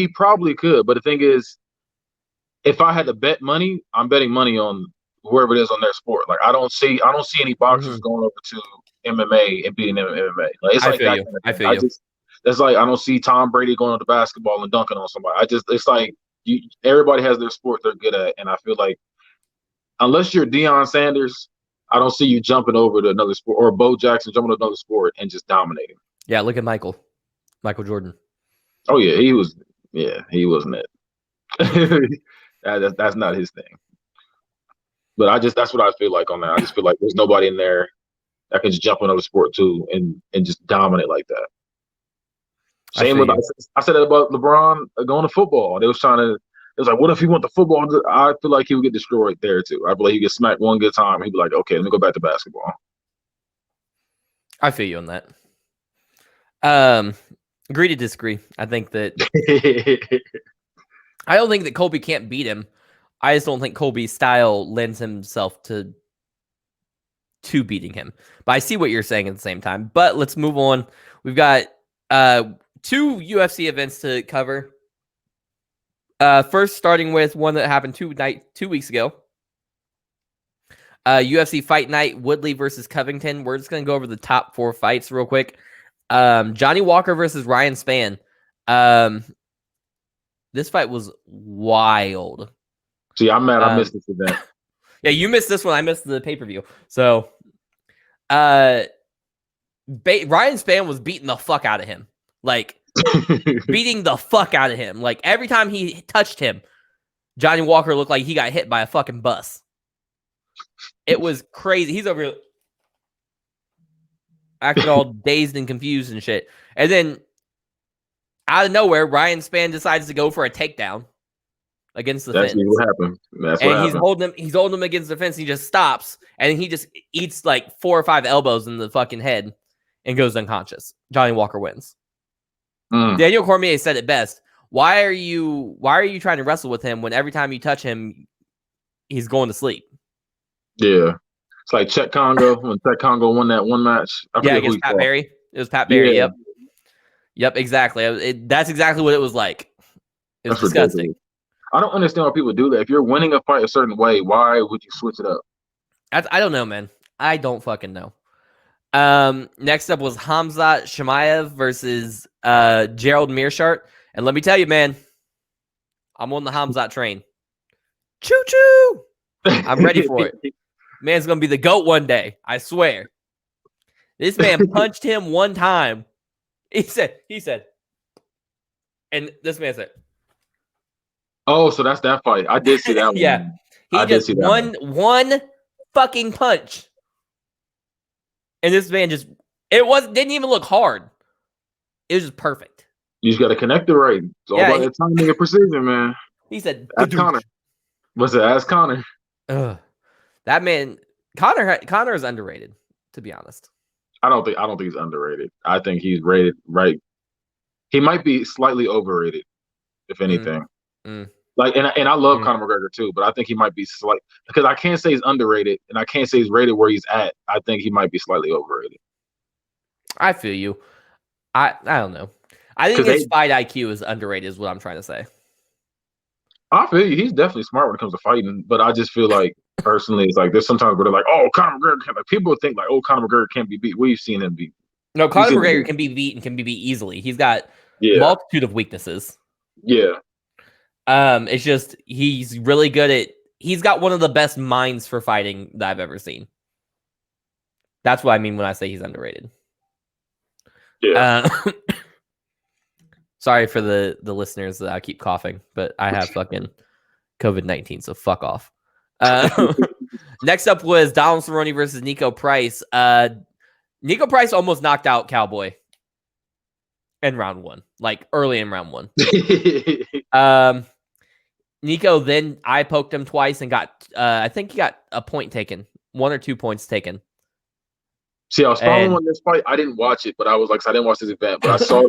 probably could, but the thing is, if I had to bet money, I'm betting money on whoever it is on their sport. Like, I don't see any boxers going over to MMA and beating them in MMA. Like, it's like that. I feel you. That's like, I don't see Tom Brady going to basketball and dunking on somebody. It's like everybody has their sport they're good at, and I feel like unless you're Deion Sanders, I don't see you jumping over to another sport, or Bo Jackson jumping to another sport and just dominating. Yeah, look at Michael Jordan. Oh yeah, he wasn't it. That's not his thing. But that's what I feel like on that. I just feel like there's nobody in there that can just jump another sport too and just dominate like that. Same with I said that about LeBron going to football. It was like, what if he went to football? I feel like he would get destroyed there too. I feel like he'd get smacked one good time. He'd be like, okay, let me go back to basketball. I feel you on that. Agree to disagree. I think that I don't think that Colby can't beat him. I just don't think Colby's style lends himself to beating him. But I see what you're saying at the same time. But let's move on. We've got 2 UFC events to cover. First, starting with one that happened 2 weeks ago. UFC Fight Night, Woodley versus Covington. We're just going to go over the top 4 fights real quick. Johnny Walker versus Ryan Spann. This fight was wild. See, I'm mad I missed this event. Yeah, you missed this one. I missed the pay-per-view. So, Ryan Spann was beating the fuck out of him. Like, beating the fuck out of him. Like, every time he touched him, Johnny Walker looked like he got hit by a fucking bus. It was crazy. He's over here acting all dazed and confused and shit. And then, out of nowhere, Ryan Spann decides to go for a takedown against the fence. That's what happened. He's holding him against the fence. He just stops, and he just eats like 4 or 5 elbows in the fucking head and goes unconscious. Johnny Walker wins. Daniel Cormier said it best. Why are you trying to wrestle with him when every time you touch him, he's going to sleep? Yeah. It's like Chet Congo when Chet Congo won that one match. Against Pat Barry. It was Pat Barry. Yeah. Yep, exactly. That's exactly what it was like. It was disgusting. Ridiculous. I don't understand why people do that. If you're winning a fight a certain way, why would you switch it up? I don't know, man. I don't fucking know. Next up was Hamzat Chimaev versus Gerald Meerschaert. And let me tell you, man, I'm on the Hamzat train. Choo choo! I'm ready for it. Man's gonna be the GOAT one day. I swear. This man punched him one time. He said, and this man said, "Oh, so that's that fight. I did see that one." Yeah, he just one fucking punch, and this man didn't even look hard. It was just perfect. You just got to connect it right. It's all about that timing and precision, man. He said, "Ask Conor." What's it? Ask Conor. That man, Conor is underrated. To be honest, I don't think he's underrated. I think he's rated right. He might be slightly overrated, if anything. Like, and I love Conor McGregor too, but I think he might be because I can't say he's underrated, and I can't say he's rated where he's at. I think he might be slightly overrated. I feel you. I don't know. I think his fight IQ is underrated, is what I'm trying to say. I feel you. He's definitely smart when it comes to fighting, but I just feel like Personally, it's like there's sometimes where they're like, "Oh, Conor McGregor," like people think like, "Oh, Conor McGregor can't be beat." We've seen him beat. No, We've Conor seen him McGregor beat. can be beat and can be beat easily. He's got Yeah, multitude of weaknesses. yeah. It's just he's really good at. He's got one of the best minds for fighting that I've ever seen. That's what I mean when I say he's underrated. Yeah. Sorry for the listeners that I keep coughing, but I have fucking COVID-19, so fuck off. Next up was Donald Cerrone versus Nico Price. Nico Price almost knocked out Cowboy in round one, like early in round one. Nico then I poked him twice and got, I think he got a point taken, 1 or 2 points taken. See, I was following this fight. I didn't watch it, but I was like, I didn't watch this event, but I saw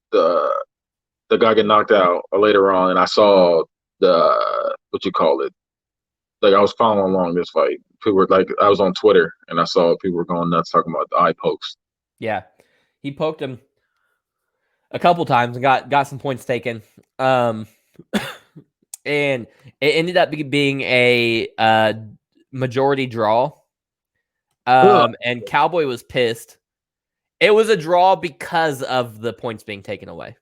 the guy get knocked out later on, and I saw the what you call it. Like I was following along this fight. People were like, I was on Twitter and I saw people were going nuts talking about the eye pokes. Yeah, he poked him a couple times and got some points taken. And it ended up being a majority draw. And Cowboy was pissed. It was a draw because of the points being taken away.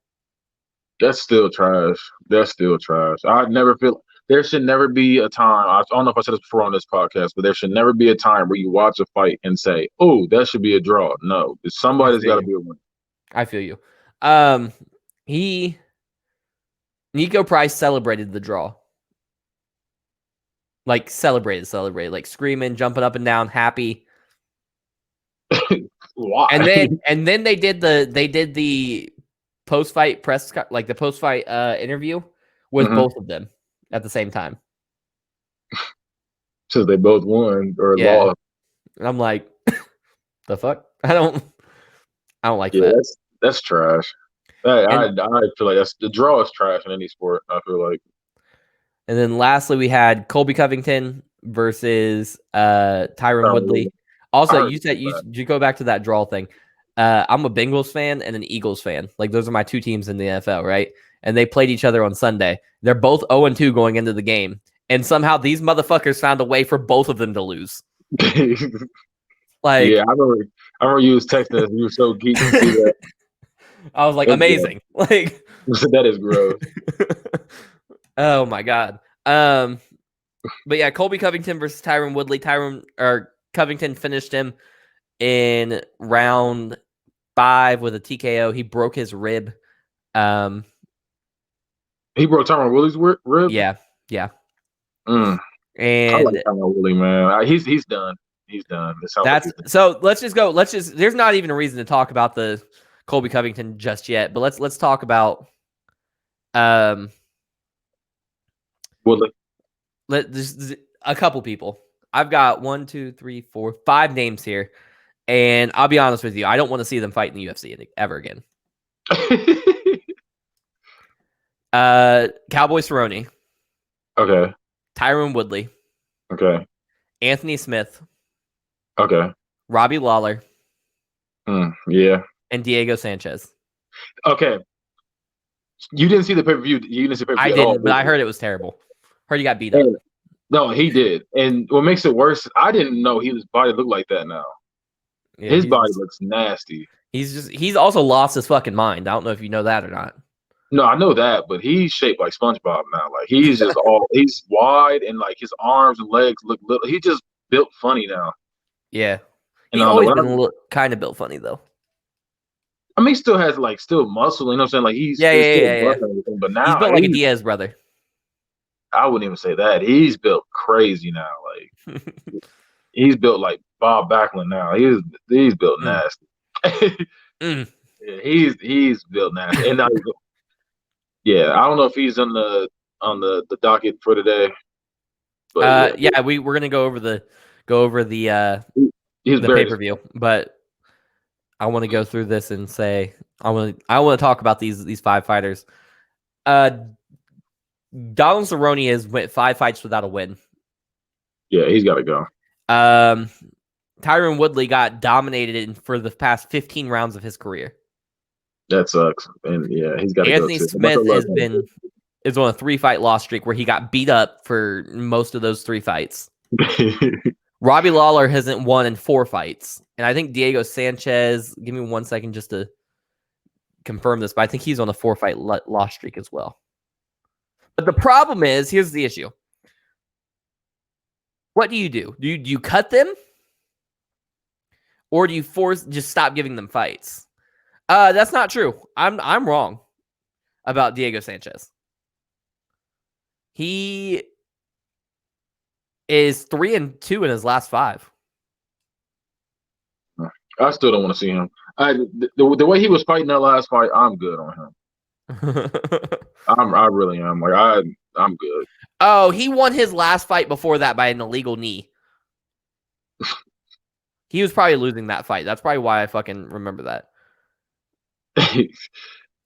That's still trash. That's still trash. I never feel there should never be a time. I don't know if I said this before on this podcast, but there should never be a time where you watch a fight and say, "Oh, that should be a draw." No, somebody's got to be a winner. I feel you. Nico Price celebrated the draw. Like celebrated, like screaming, jumping up and down, happy. Why? And then they did the post-fight press, like the post-fight interview with both of them at the same time. So they both won or lost. And I'm like, the fuck? I don't like that. That's trash. I feel like the draw is trash in any sport. I feel like. And then lastly, we had Colby Covington versus Tyron Woodley. Also, you said you go back to that draw thing. I'm a Bengals fan and an Eagles fan. Like those are my two teams in the NFL, right? And they played each other on Sunday. They're both 0-2 going into the game, and somehow these motherfuckers found a way for both of them to lose. Like, yeah, I remember you was texting us. You were so geeked to see that. I was like, amazing. Like that is gross. Oh my god. But yeah, Colby Covington versus Tyron Woodley. Covington finished him in round 5 with a TKO. He broke his rib. He broke Tyron Woodley's rib? Yeah. And I like Tyron Woodley, man. He's done. He's done. So let's just go. There's not even a reason to talk about the Colby Covington just yet, but let's talk about Woodley. There's a couple people. I've got 1, 2, 3, 4, 5 names here, and I'll be honest with you, I don't want to see them fight in the UFC ever again. Cowboy Cerrone. Okay. Tyron Woodley. Okay. Anthony Smith. Okay. Robbie Lawler. Yeah. And Diego Sanchez. Okay. You didn't see the pay-per-view. I didn't, but I heard it was terrible. Heard he got beat up. No, he did. And what makes it worse, I didn't know his body looked like that now. Yeah, his body looks nasty. He's also lost his fucking mind. I don't know if you know that or not. No, I know that, but he's shaped like SpongeBob now. Like he's just he's wide and like his arms and legs look little. He just built funny now. Yeah. He's always been kind of built funny though. I mean, he still has still muscle, you know what I'm saying? Like he's yeah. But now he's built like a Diaz brother. I wouldn't even say that. He's built crazy now. Like he's built like Bob Backlund now. He's built nasty. Yeah, he's built nasty. And now yeah, I don't know if he's on the docket for today. But we're gonna go over the pay-per-view, but I want to go through this and say I want to talk about these 5 fighters. Donald Cerrone has went 5 fights without a win. Yeah, he's got to go. Tyron Woodley got dominated for the past 15 rounds of his career. That sucks. And yeah, he's got to go. Anthony Smith is on a 3-fight loss streak where he got beat up for most of those 3 fights. Robbie Lawler hasn't won in 4 fights. And I think Diego Sanchez, give me 1 second just to confirm this, but I think he's on a 4-fight loss streak as well. But the problem is, here's the issue. What do? Do you cut them? Or do you just stop giving them fights? That's not true. I'm wrong about Diego Sanchez. He is 3-2 in his last 5. I still don't want to see him. The way he was fighting that last fight, I'm good on him. I really am. Like I'm good. Oh, he won his last fight before that by an illegal knee. He was probably losing that fight. That's probably why I fucking remember that.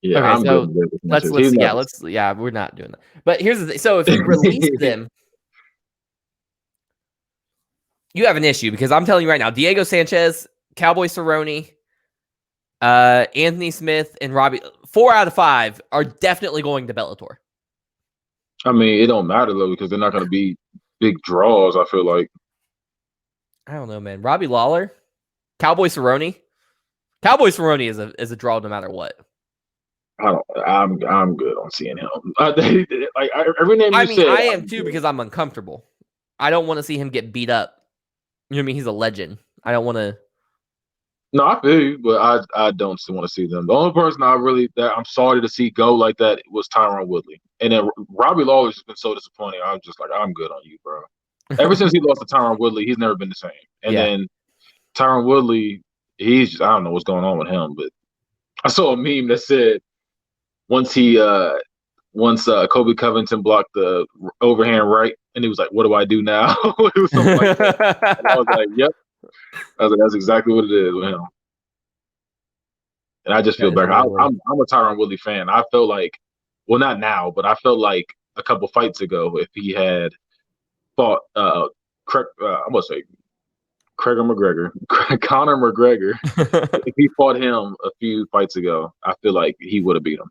Yeah, okay, I'm so good. We're not doing that. But here's the thing. So if you release them, you have an issue because I'm telling you right now, Diego Sanchez, Cowboy Cerrone, Anthony Smith, and Robbie, 4 out of 5 are definitely going to Bellator. I mean, it don't matter though because they're not going to be big draws. I feel like. I don't know, man. Robbie Lawler, Cowboy Cerrone. Cowboy Cerrone is a draw no matter what. I'm good on seeing him. Every name you said. I am too because I'm uncomfortable. I don't want to see him get beat up. You know what I mean? He's a legend. I don't want to. No, I feel you, but I don't want to see them. The only person I'm sorry to see go like that was Tyron Woodley, and then Robbie Lawler's just been so disappointing. I'm just like, I'm good on you, bro. Ever since he lost to Tyron Woodley, he's never been the same. And then Tyron Woodley, he's just, I don't know what's going on with him, but I saw a meme that said once Kobe Covington blocked the overhand right, and he was like, "What do I do now?" It was something like that. And I was like, "Yep." I was like, "That's exactly what it is with him." And I just feel bad. I'm a Tyron Woodley fan. I felt like, well, not now, but I felt like a couple fights ago, if he had fought I'm gonna say Conor McGregor, if he fought him a few fights ago, I feel like he would have beat him.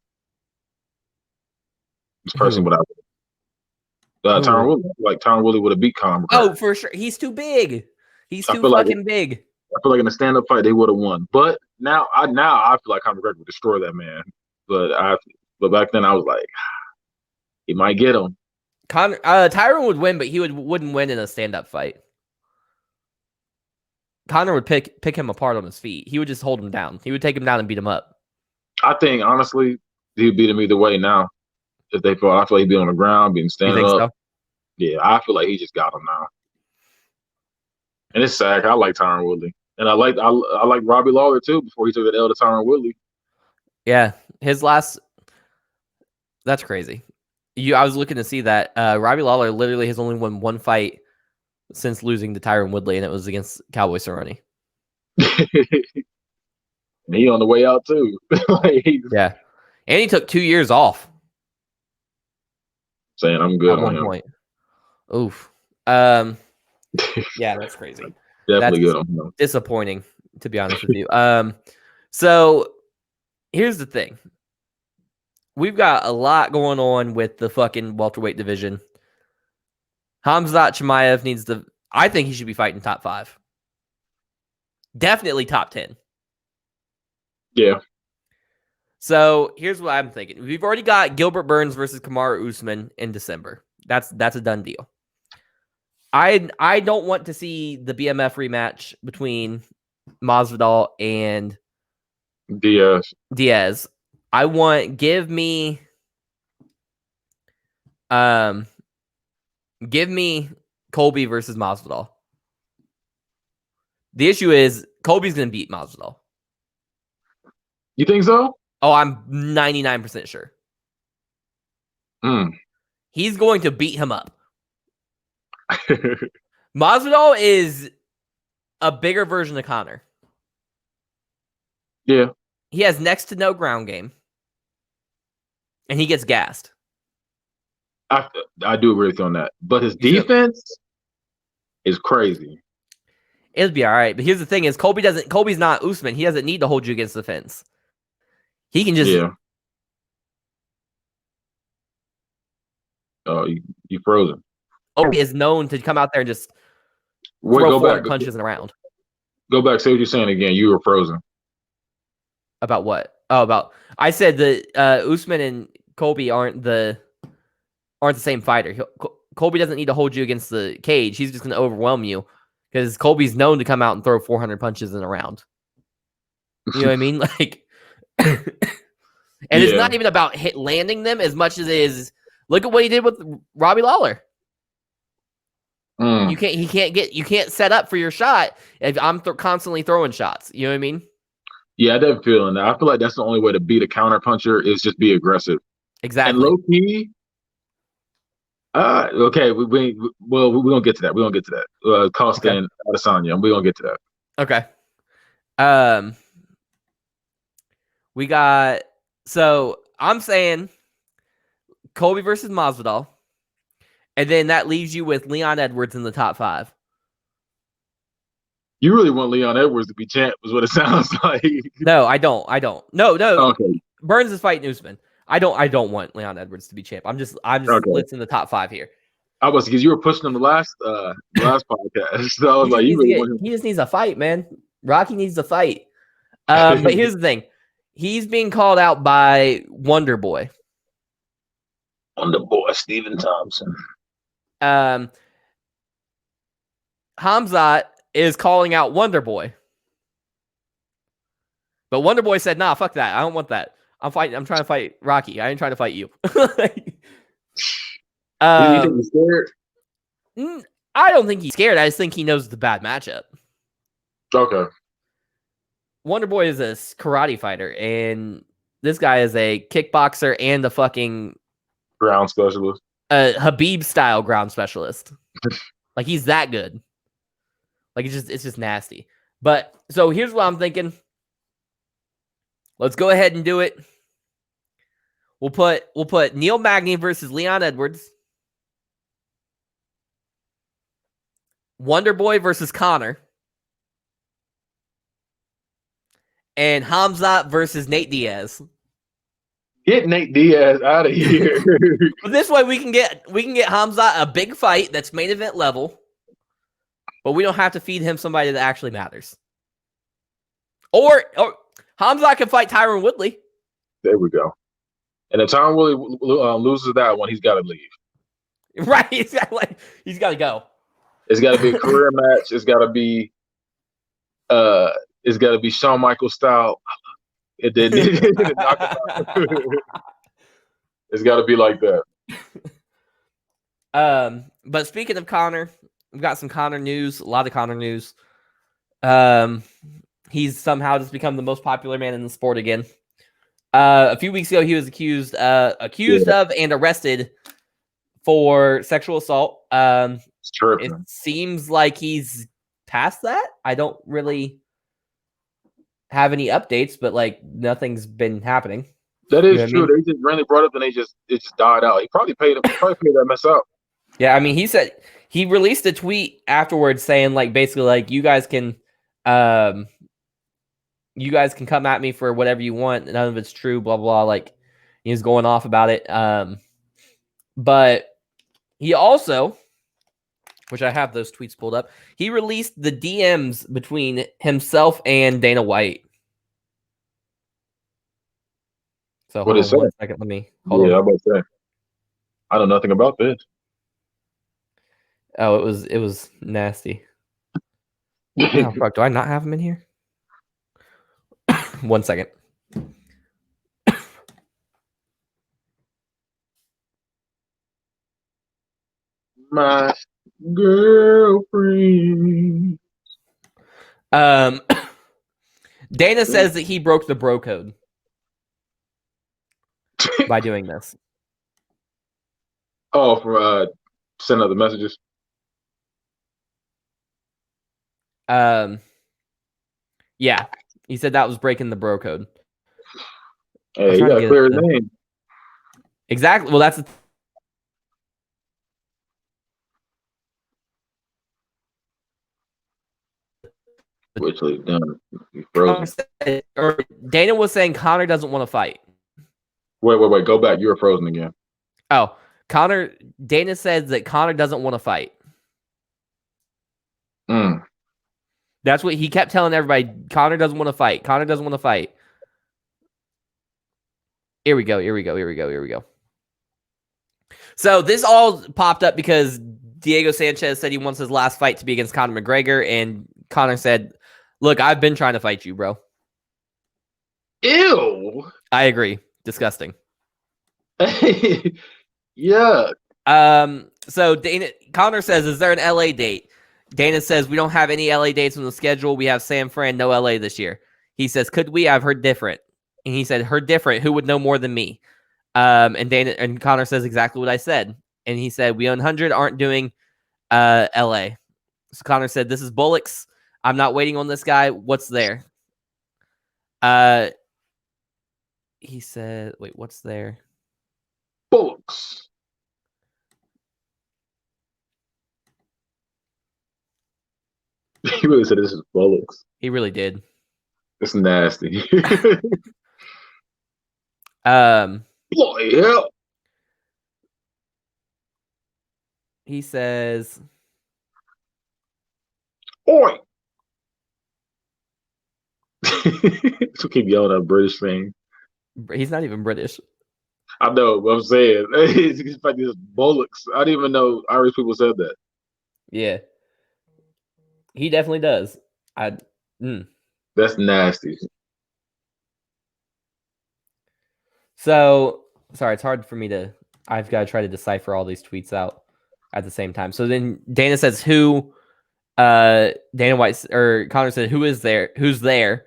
It's personally what I would. Tyron Woodley, like Tyron Woodley would have beat Conor McGregor. Oh, for sure. He's too big. He's too fucking big. I feel like in a stand-up fight they would have won. But now I feel like Conor McGregor would destroy that man. But back then I was like, he might get him. Tyron would win, but he wouldn't win in a stand-up fight. Conor would pick him apart on his feet. He would just hold him down. He would take him down and beat him up. I think honestly, he'd beat him either way now. If they fought, I feel like he'd be on the ground, being stand up. So? Yeah, I feel like he just got him now. And it's sad. I like Tyron Woodley, and I like Robbie Lawler too. Before he took that L to Tyron Woodley. Yeah, his last. That's crazy. I was looking to see that Robbie Lawler literally has only won 1 fight since losing to Tyron Woodley, and it was against Cowboy Cerrone. And he on the way out too. Yeah, and he took 2 years off. Saying I'm good on him. Point. Oof. Yeah, that's crazy. Definitely good on him. Disappointing, to be honest with you. So here's the thing. We've got a lot going on with the fucking welterweight division. Khamzat Chimaev needs to. I think he should be fighting top 5. Definitely top 10. Yeah. So here's what I'm thinking. We've already got Gilbert Burns versus Kamaru Usman in December. That's a done deal. I don't want to see the BMF rematch between Masvidal and Diaz. I want give me Colby versus Masvidal. The issue is Colby's going to beat Masvidal. You think so? Oh, I'm 99% sure. He's going to beat him up. Masvidal is a bigger version of Conor. Yeah. He has next to no ground game. And he gets gassed. I do agree with you on that. But his defense is crazy. It'll be all right. But here's the thing is Colby's not Usman. He doesn't need to hold you against the fence. He can just Oh, you frozen. Colby is known to come out there and just Wait, throw go 400 back. punches in a round. Go back. Say what you're saying again. You were frozen. About what? Oh, about I said that Usman and Colby aren't the same fighter. Colby doesn't need to hold you against the cage. He's just going to overwhelm you because Colby's known to come out and throw 400 punches in a round. You know what I mean? Like, and it's not even about landing them as much as it is. Look at what he did with Robbie Lawler. You can't set up for your shot if I'm constantly throwing shots. You know what I mean? Yeah, I didn't feel that. I feel like that's the only way to beat a counter puncher is just be aggressive. Exactly. And low key, okay, we're gonna get to that. We're gonna get to that. Costa and Adesanya, we're gonna get to that. Okay. We got, so I'm saying Colby versus Masvidal, and then that leaves you with Leon Edwards in the top 5. You really want Leon Edwards to be champ, is what it sounds like. No, I don't. No. Okay. Burns is fighting Usman. I don't want Leon Edwards to be champ. I'm just listing the top 5 here. I was, because you were pushing him the last podcast. So I was like, he just needs a fight, man. Rocky needs a fight. But here's the thing. He's being called out by Wonder Boy. Wonder Boy, Stephen Thompson. Hamzat is calling out Wonder Boy. But Wonder Boy said, nah, fuck that. I don't want that. I'm trying to fight Rocky. I ain't trying to fight you. You think he's scared? I don't think he's scared. I just think he knows it's a bad matchup. Okay. Wonder Boy is a karate fighter, and this guy is a kickboxer and a fucking ground specialist. Habib style ground specialist. Like, he's that good. Like, it's just nasty. But so here's what I'm thinking. Let's go ahead and do it. We'll put Neil Magny versus Leon Edwards. Wonder Boy versus Connor. And Hamzat versus Nate Diaz. Get Nate Diaz out of here. But this way we can get Hamzat a big fight that's main event level. But we don't have to feed him somebody that actually matters. Or Hamzat can fight Tyron Woodley. There we go. And if Tyron Woodley loses that one, he's got to leave. Right, he's got to go. It's got to be a career match. It's got to be Shawn Michaels style. It didn't. It's got to be like that. But speaking of Connor, we've got some Connor news. A lot of Connor news. He's somehow just become the most popular man in the sport again. A few weeks ago, he was accused of and arrested for sexual assault. It seems like he's past that. I don't really have any updates, but like nothing's been happening. That is true. I mean? They just randomly brought up and it just died out. He probably paid that mess up. Yeah, I mean, he said he released a tweet afterwards saying like basically like you guys can come at me for whatever you want. None of it's true. Blah blah. Like he was going off about it. But he also, which I have those tweets pulled up, he released the DMs between himself and Dana White. So hold on 1 second. Let me hold on. I'm about to say. I know nothing about this. Oh, it was nasty. Oh, fuck, do I not have him in here? 1 second. My girlfriend. Dana says that he broke the bro code by doing this. Oh, for sending other messages. Yeah, he said that was breaking the bro code. Hey, you gotta clear his name. Exactly. Well, that's which like done. Dana was saying Connor doesn't want to fight. Wait. Go back. You were frozen again. Oh, Dana says that Connor doesn't want to fight. Mm. That's what he kept telling everybody. Conor doesn't want to fight. Conor doesn't want to fight. Here we go. So this all popped up because Diego Sanchez said he wants his last fight to be against Conor McGregor, and Conor said, "Look, I've been trying to fight you, bro." Ew. I agree. Disgusting. Yeah. So Conor says, "Is there an LA date?" Dana says, "We don't have any LA dates on the schedule. We have San Fran, no LA this year." He says, "Could we? I've heard different." And he said, "Heard different. Who would know more than me?" And Conor says exactly what I said. And he said, "We 100 aren't doing LA." So Conor said, "This is Bullocks. I'm not waiting on this guy. What's there?" He said, "Wait, what's there?" Books. He really said this is bullocks. He really did. It's nasty. Bloody hell. He says, Oi. So keep yelling at British thing. he's not even British. I know what I'm saying. It's like this bullocks. I didn't even know Irish people said that. Yeah, he definitely does. That's nasty. So, sorry, it's hard for me to. I've got to try to decipher all these tweets out at the same time. So then Dana says, "Who?" Dana White or Conor said, "Who is there? Who's there?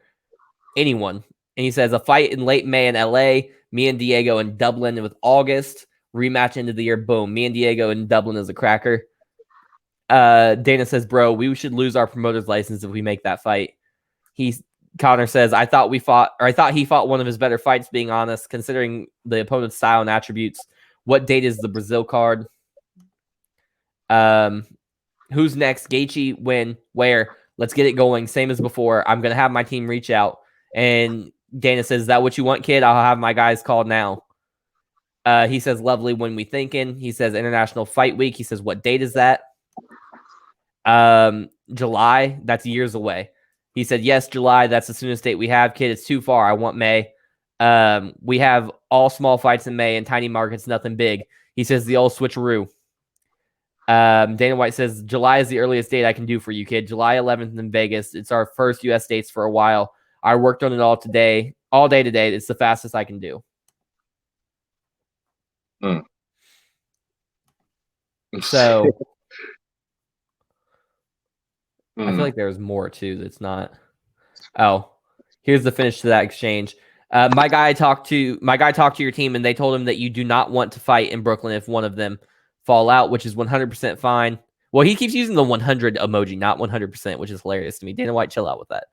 Anyone?" And he says, "A fight in late May in LA. Me and Diego in Dublin with August rematch end of the year. Boom. Me and Diego in Dublin is a cracker." Dana says, "Bro, we should lose our promoter's license if we make that fight." Conor says, I thought he fought one of his better fights, being honest, considering the opponent's style and attributes. What date is the Brazil card? Who's next? Gaethje, when, where? Let's get it going. Same as before. I'm going to have my team reach out." And Dana says, "Is that what you want, kid? I'll have my guys called now." He says, "Lovely, when we thinking?" He says, "International Fight Week." He says, "What date is that?" July. That's years away. He said, "Yes, July. That's the soonest date we have, kid. It's too far. I want May. We have all small fights in May and tiny markets, nothing big." He says, "The old switcheroo." Dana White says, "July is the earliest date I can do for you, kid. July 11th in Vegas. It's our first U.S. dates for a while. I worked on it all day today. It's the fastest I can do." So I feel like there's more too. That's not. Oh, here's the finish to that exchange. My guy talked to your team, and they told him that you do not want to fight in Brooklyn if one of them fall out, which is 100% fine. Well, he keeps using the 100 emoji, not 100%, which is hilarious to me. Dana White, chill out with that.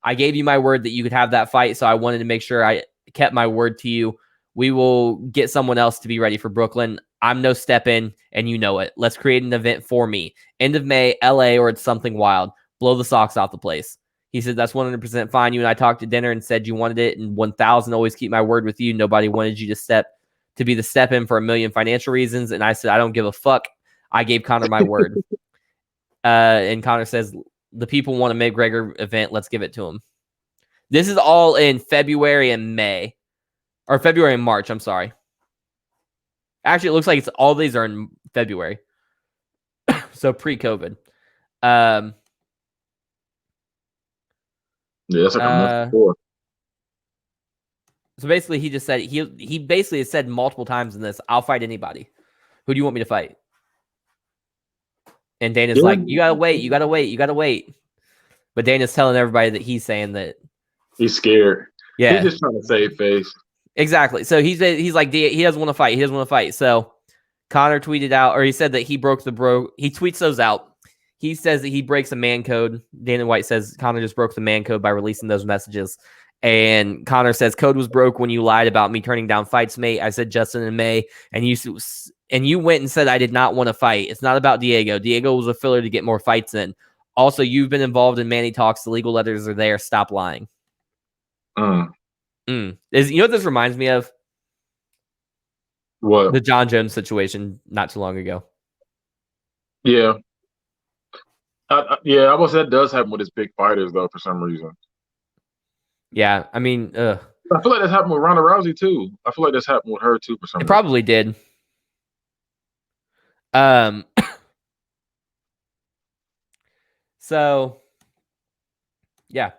I gave you my word that you could have that fight, so I wanted to make sure I kept my word to you. We will get someone else to be ready for Brooklyn. I'm no step in, and you know it. Let's create an event for me. End of May, LA, or it's something wild. Blow the socks off the place. He said, "That's 100% fine. You and I talked at dinner and said you wanted it, and 1,000 always keep my word with you. Nobody wanted you to be the step in for a million financial reasons." And I said, "I don't give a fuck. I gave Conor my word." And Conor says, "The people want a McGregor event. Let's give it to him." This is all in February and May, or February and March. I'm sorry. Actually, it looks like all these are in February. So pre-COVID. Yeah, that's like a month before. So basically, he just said he basically has said multiple times in this, "I'll fight anybody. Who do you want me to fight?" And Dana's like, "You gotta wait. But Dana's telling everybody that he's saying that he's scared. Yeah, he's just trying to save face. Exactly. So he's like, he doesn't want to fight. So Conor tweeted out, or he said that he broke he tweets those out. He says that he breaks a man code. Dana White says Conor just broke the man code by releasing those messages. And Conor says, "Code was broke when you lied about me turning down fights, mate. I said Justin in May, and you went and said I did not want to fight. It's not about Diego. Diego was a filler to get more fights in. Also, you've been involved in Manny talks. The legal letters are there. Stop lying." You know what this reminds me of? What? The John Jones situation not too long ago. Yeah. Yeah, I was that does happen with his big fighters though for some reason. Yeah, I mean, I feel like that's happened with Ronda Rousey too. I feel like that's happened with her too for some it reason. probably did. Um, so yeah,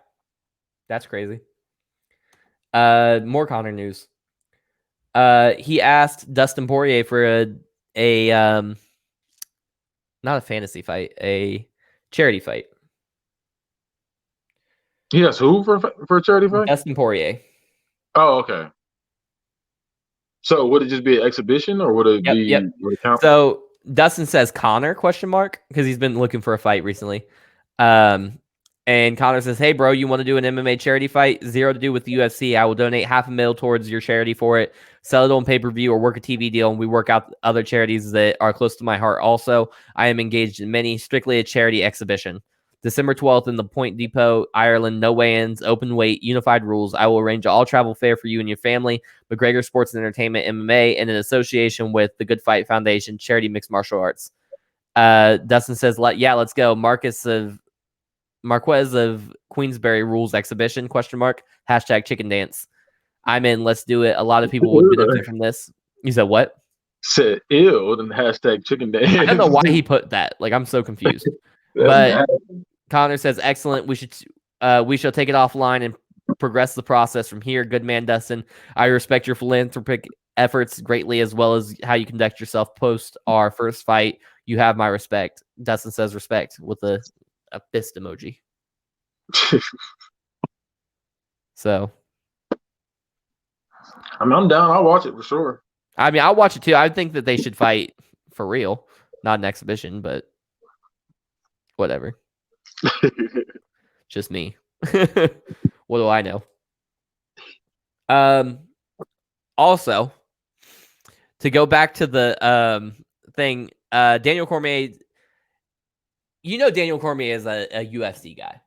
that's crazy. More Connor news. He asked Dustin Poirier for a not a fantasy fight, a charity fight. He has who for a charity fight? Dustin Poirier. Oh, okay. So would it just be an exhibition, or would it Yep. would it count? So Dustin says Connor question mark because he's been looking for a fight recently. And Connor says, "Hey, bro, you want to do an MMA charity fight? Zero to do with the UFC. I will donate $500,000 towards your charity for it. Sell it on pay-per-view or work a TV deal, and we work out other charities that are close to my heart. Also, I am engaged in many, strictly a charity exhibition. December 12th in the Point Depot, Ireland. No weigh-ins, open weight, unified rules. I will arrange all travel fare for you and your family. McGregor Sports and Entertainment MMA, and in association with the Good Fight Foundation, charity mixed martial arts." Dustin says, let's go. Marquez of Queensberry rules exhibition, question mark, hashtag chicken dance. I'm in. Let's do it. A lot of people would benefit from this. You said what? Said ew, then hashtag chicken dance. I don't know why he put that. Like, I'm so confused. But Connor says, excellent. We shall take it offline and progress the process from here. Good man, Dustin. I respect your philanthropic efforts greatly, as well as how you conduct yourself post our first fight. You have my respect. Dustin says respect with a fist emoji. So, I mean, I'm down. I'll watch it for sure. I mean, I'll watch it too. I think that they should fight for real, not an exhibition, but whatever. Just me. What do I know? Also, to go back to the thing, Daniel Cormier. You know, Daniel Cormier is a UFC guy.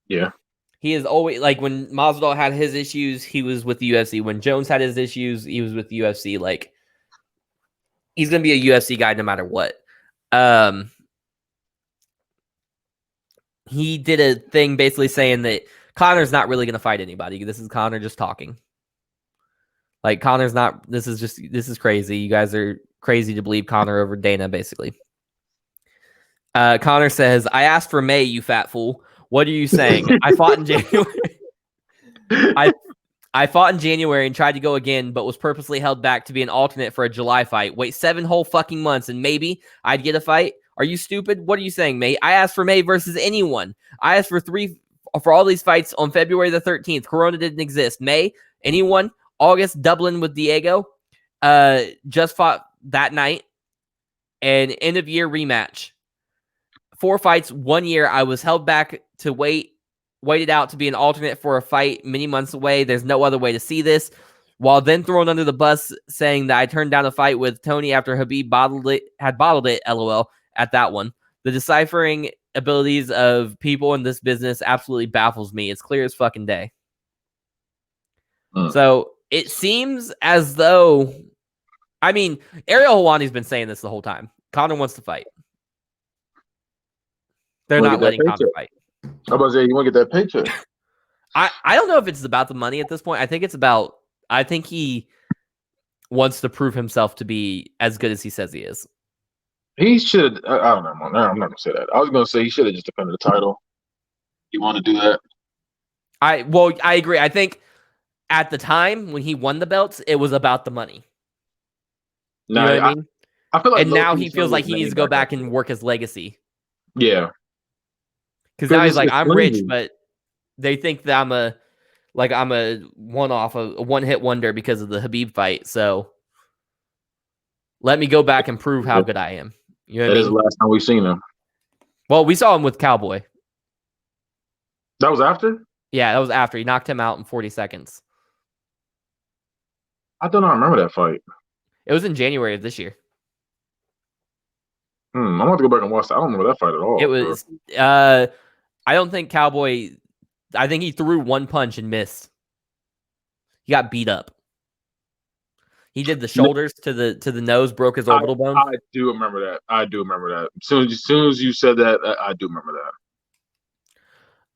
Yeah. He is always, like, when Masvidal had his issues, he was with the UFC. When Jones had his issues, he was with the UFC. Like, he's gonna be a UFC guy no matter what. He did a thing basically saying that Connor's not really gonna fight anybody. This is Connor just talking. Like, Connor's not. This is crazy. You guys are crazy to believe Connor over Dana, basically. Connor says, "I asked for May, you fat fool. What are you saying? I fought in January. I fought in January and tried to go again, but was purposely held back to be an alternate for a July fight. Wait 7 whole fucking months and maybe I'd get a fight? Are you stupid? What are you saying, May? I asked for May versus anyone. I asked for all these fights on February the 13th. Corona didn't exist. May, anyone? August, Dublin with Diego. Just fought that night. And end of year rematch. 4 fights, 1 year. I was held back to waited out to be an alternate for a fight many months away. There's no other way to see this. While then thrown under the bus, saying that I turned down a fight with Tony after Habib had bottled it, LOL, at that one. The deciphering abilities of people in this business absolutely baffles me. It's clear as fucking day. So it seems as though, I mean, Ariel Helwani's been saying this the whole time. Conor wants to fight. They're not letting Conor fight. How about say you want to get that paycheck? I don't know if it's about the money at this point. I think he wants to prove himself to be as good as he says he is. He should. I don't know. I'm not gonna say that. I was gonna say he should have just defended the title. You want to do that? I agree. I think at the time when he won the belts, it was about the money. You know what I mean? I feel like, and now he feels like he needs to go back and work his legacy. Yeah. Because now he's like, I'm rich, but they think that I'm a one-hit wonder because of the Habib fight. So let me go back and prove how good I am. You know what I mean? That is the last time we've seen him. Well, we saw him with Cowboy. That was after? Yeah, that was after. He knocked him out in 40 seconds. I don't remember that fight. It was in January of this year. I'm going to go back and watch that. I don't remember that fight at all. It was, I don't think Cowboy, I think he threw one punch and missed. He got beat up. He did the shoulders to the nose, broke his orbital bone. I do remember that. As soon as you said that, I do remember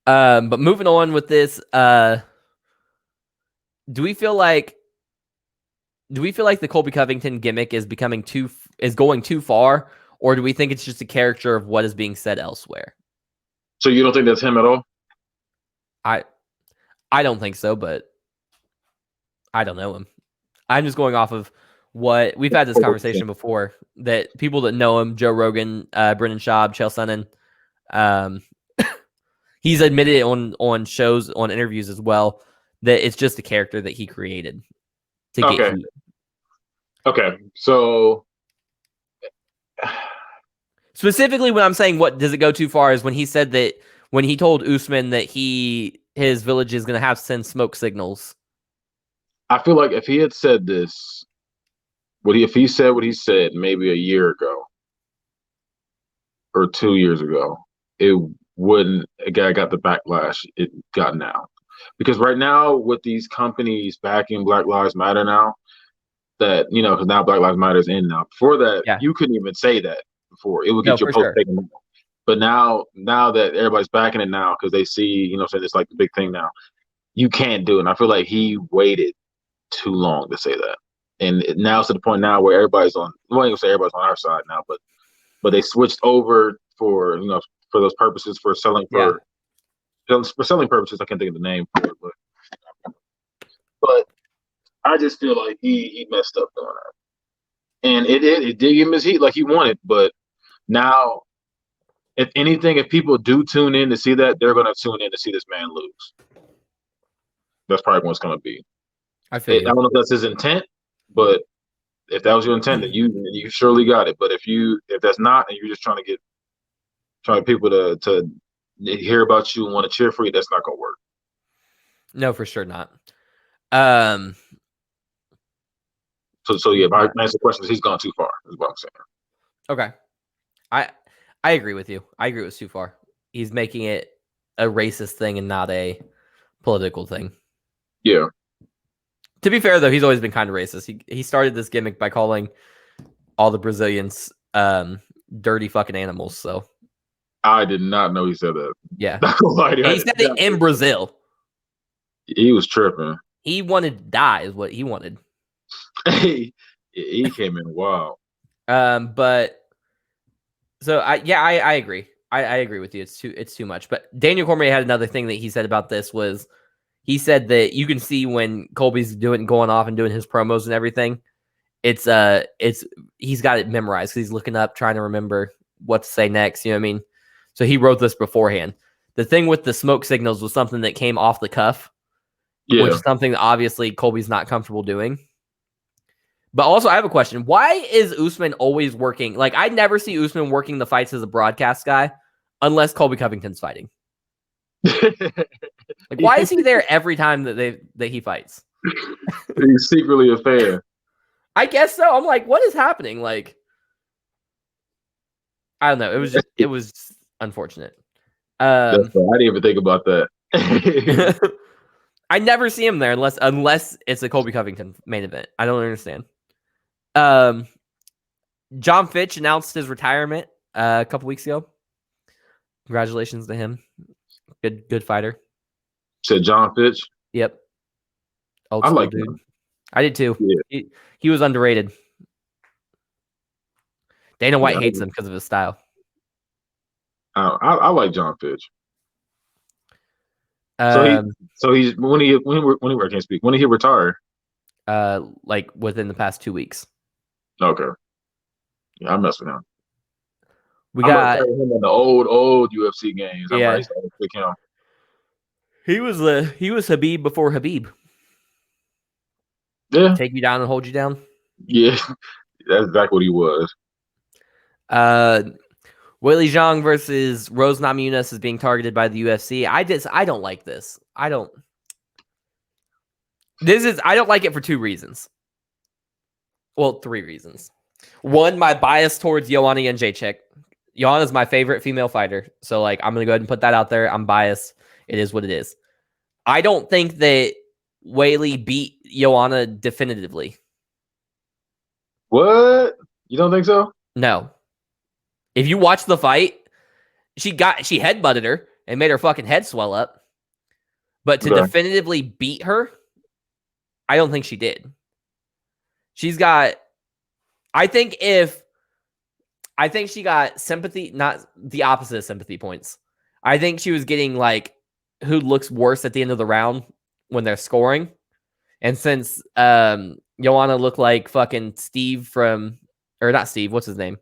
that. But moving on with this, do we feel like the Colby Covington gimmick is going too far, or do we think it's just a character of what is being said elsewhere? So you don't think that's him at all? I don't think so, but I don't know him. I'm just going off of what we've had this conversation before, that people that know him, Joe Rogan, Brendan Schaub, Chael Sonnen, he's admitted it on shows, on interviews as well, that it's just a character that he created to get heat. Okay, so specifically when I'm saying what does it go too far is when he said that, when he told Usman that his village is going to have send smoke signals. I feel like if he had said this, if he said what he said maybe a year ago or 2 years ago, it wouldn't got the backlash it got now. Because right now, with these companies backing Black Lives Matter now, that, because now Black Lives Matter is in now. Before that, you couldn't even say that before. It would get your post taken down. But now that everybody's backing it now, because they see, so it's like the big thing now, you can't do it. And I feel like he waited too long to say that. And now it's to the point now where everybody's on, well, I ain't gonna say everybody's on our side now, but they switched over for those purposes, for selling selling purposes. I can't think of the name for it, but I just feel like he messed up doing that. And it did give him his heat like he wanted, but now, if anything, if people do tune in to see that, they're gonna tune in to see this man lose. That's probably what it's gonna be. I don't know if that's his intent, but if that was your intent, then you surely got it. But if that's not, and you're just trying people to hear about you and want to cheer for you, that's not gonna work. No, for sure not. So yeah, my answer to the question is he's gone too far, is what I'm saying. Okay. I agree with you. I agree it was too far. He's making it a racist thing and not a political thing. Yeah. To be fair, though, he's always been kind of racist. He started this gimmick by calling all the Brazilians dirty fucking animals. So I did not know he said that. Yeah. He said it in Brazil. He was tripping. He wanted to die is what he wanted. He came in wild. But so I agree. I agree with you. It's too much. But Daniel Cormier had another thing that he said about this was, he said that you can see when Colby's going off and doing his promos and everything, he's got it memorized because he's looking up, trying to remember what to say next. You know what I mean? So he wrote this beforehand. The thing with the smoke signals was something that came off the cuff, which is something that obviously Colby's not comfortable doing. But also, I have a question. Why is Usman always working? Like, I never see Usman working the fights as a broadcast guy unless Colby Covington's fighting. Like, why is he there every time that he fights? He's secretly a fan. I guess so. I'm like, what is happening? Like, I don't know. It was unfortunate. I didn't even think about that. I never see him there unless it's a Colby Covington main event. I don't understand. John Fitch announced his retirement a couple weeks ago. Congratulations to him. Good fighter. Said John Fitch? Yep. I like dude. Him. I did too. Yeah. He was underrated. Dana White hates him because of his style. I like John Fitch. So he's when he I can't speak. When did he retire? Like within the past 2 weeks. Okay. Yeah, I mess with him. We got him in the old UFC games. Yeah. Right. He was Habib before Habib. Yeah. Take you down and hold you down. Yeah. That's exactly what he was. Weili Zhang versus Rose Namajunas is being targeted by the UFC. I don't like this. I don't like it for 2 reasons. Well, 3 reasons. One, my bias towards Joanna Jędrzejczyk. Joanna is my favorite female fighter. So, like, I'm going to go ahead and put that out there. I'm biased. It is what it is. I don't think that Weili beat Joanna definitively. What? You don't think so? No. If you watch the fight, she headbutted her and made her fucking head swell up. But to Okay. definitively beat her, I don't think she did. She's got, I think she got sympathy, not the opposite of sympathy points. I think she was getting like who looks worse at the end of the round when they're scoring. And since Joanna looked like fucking Steve from, or not Steve, what's his name?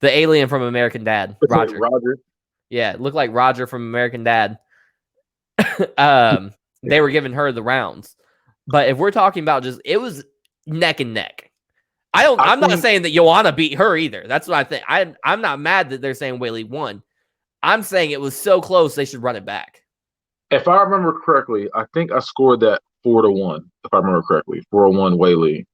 The alien from American Dad, Roger. Roger. Yeah, looked like Roger from American Dad. They were giving her the rounds. But if we're talking about just, it was neck and neck. I'm not saying that Joanna beat her either. That's what I think. I'm not mad that they're saying Weili won. I'm saying it was so close they should run it back. If I remember correctly, I think I scored that 4-1. If I remember correctly, 4-1 Weili.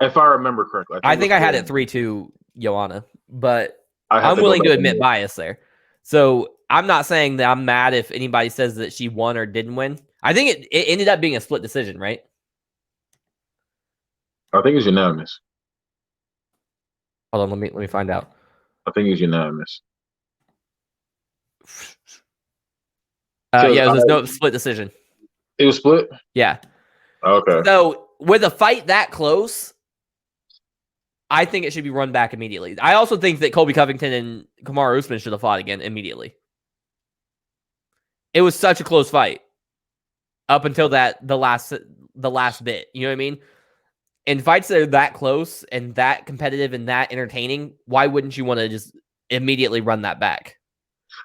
If I remember correctly, I think I had it 3-2 Joanna, but I'm willing to admit bias there. So I'm not saying that I'm mad if anybody says that she won or didn't win. I think it ended up being a split decision, right? I think it's unanimous. Hold on, let me find out. I think it's unanimous. Yeah, it was no split decision. It was split? Yeah. Okay. So with a fight that close, I think it should be run back immediately. I also think that Colby Covington and Kamaru Usman should have fought again immediately. It was such a close fight up until the last bit. You know what I mean? In fights that are that close and that competitive and that entertaining, why wouldn't you want to just immediately run that back?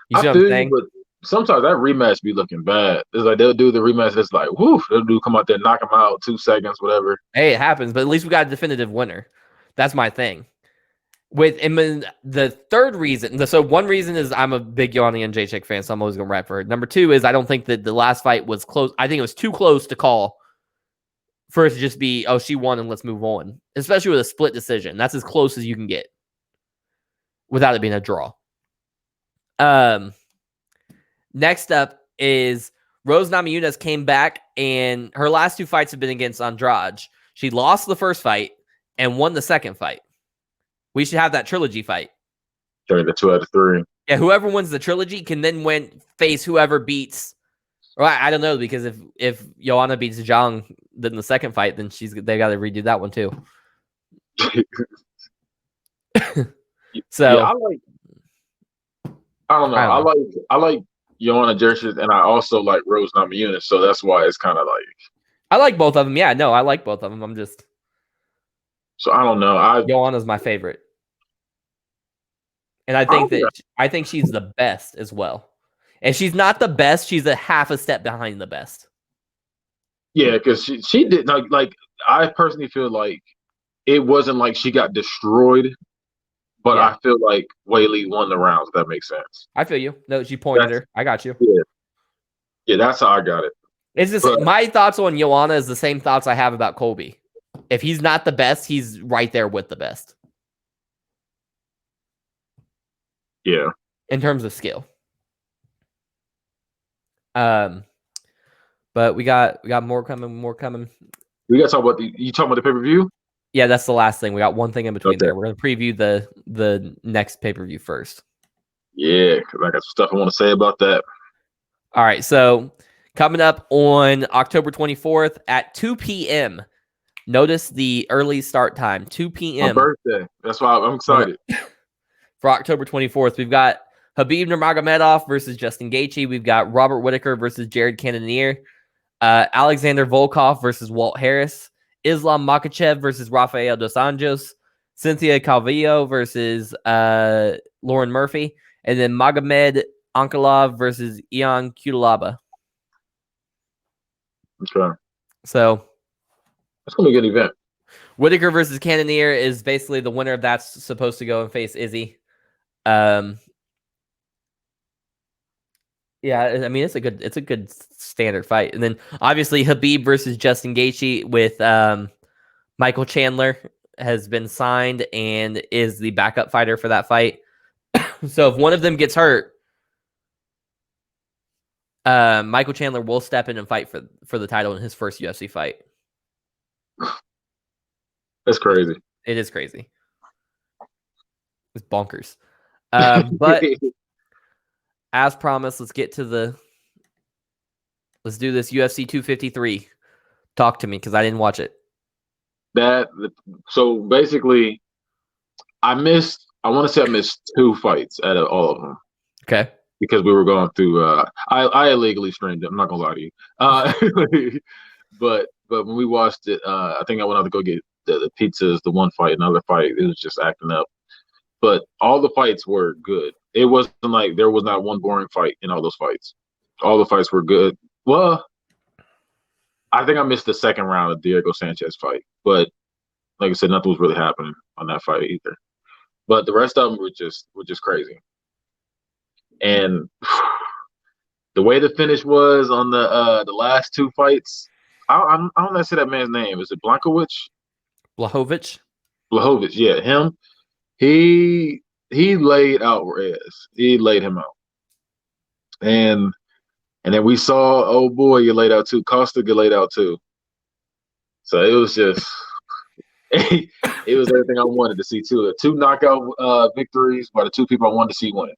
You see what I'm saying? But sometimes that rematch be looking bad. It's like they'll do the rematch. It's like, whoo, they'll do come out there, knock him out 2 seconds, whatever. Hey, it happens, but at least we got a definitive winner. That's my thing. The third reason, so one reason is I'm a big Joanna and Jacek fan, so I'm always going to rap for her. Number two is I don't think that the last fight was close. I think it was too close to call for it to just be, oh, she won and let's move on. Especially with a split decision. That's as close as you can get without it being a draw. Next up is Rose Namajunas came back, and her last 2 fights have been against Andrade. She lost the first fight and won the second fight. We should have that trilogy fight. Okay, the 2 out of 3. Yeah, whoever wins the trilogy can then face whoever beats. Or I don't know, because if Joanna beats Zhang then the second fight, then they got to redo that one too. So yeah, I don't know. I like Joanna Jędrzejczyk, and I also like Rose Namajunas, so that's why it's kind of like I like both of them. Yeah, no, I like both of them. I'm just so I don't know. Joanna's my favorite, and I think she's the best as well. If she's not the best, she's a half a step behind the best. Yeah, because she did like I personally feel like it wasn't like she got destroyed, but I feel like Weili won the rounds. If that makes sense. I feel you. No, she pointed her. I got you. Yeah, that's how I got it. It's just my thoughts on Joanna is the same thoughts I have about Colby. If he's not the best, he's right there with the best. Yeah. In terms of skill. But we got more coming. We got to talk about you talking about the pay-per-view? Yeah, that's the last thing. We got one thing in between there. We're going to preview the next pay-per-view first. Yeah, because I got some stuff I want to say about that. All right, so coming up on October 24th at 2 p.m. Notice the early start time, 2 p.m. My birthday. That's why I'm excited. For October 24th, we've got Khabib Nurmagomedov versus Justin Gaethje. We've got Robert Whittaker versus Jared Cannonier. Alexander Volkov versus Walt Harris. Islam Makhachev versus Rafael Dos Anjos. Cynthia Calvillo versus Lauren Murphy. And then Magomed Ankalaev versus Ion Cutelaba. Okay. So it's going to be a good event. Whittaker versus Cannonier is basically the winner of that's supposed to go and face Izzy. Yeah, I mean it's a good standard fight. And then obviously Khabib versus Justin Gaethje with Michael Chandler has been signed and is the backup fighter for that fight. So if one of them gets hurt, Michael Chandler will step in and fight for the title in his first UFC fight. That's crazy. It is crazy. It's bonkers. But as promised, let's do this UFC 253. Talk to me because I didn't watch it. So basically, I want to say I missed 2 fights out of all of them. Okay. Because we were going through, I illegally streamed it. I'm not gonna lie to you. But when we watched it, I think I went out to go get the pizzas, the one fight, another fight. It was just acting up. But all the fights were good. It wasn't like there was not one boring fight in all those fights. All the fights were good. Well, I think I missed the second round of Diego Sanchez fight, but like I said, nothing was really happening on that fight either. But the rest of them were just crazy. And the way the finish was on the last 2 fights, I don't know how to say that man's name. Is it Blachowicz? Blachowicz, yeah, him. He laid out Reyes. He laid him out. And then we saw, oh boy, you laid out too. Costa get laid out too. So it was just it was everything I wanted to see too. The 2 knockout victories by the 2 people I wanted to see win.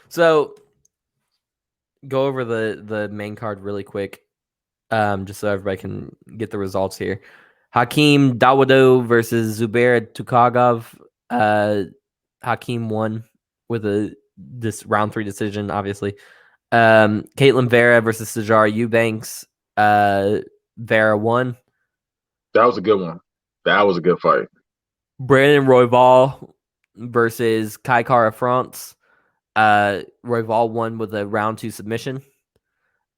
So go over the main card really quick, just so everybody can get the results here. Hakeem Dawodo versus Zubair Tukhugov. Hakeem won with this round 3 decision, obviously. Caitlin Vera versus Sijara Eubanks. Vera won. That was a good one. That was a good fight. Brandon Royval versus Kai Kara France. Royval won with a round 2 submission.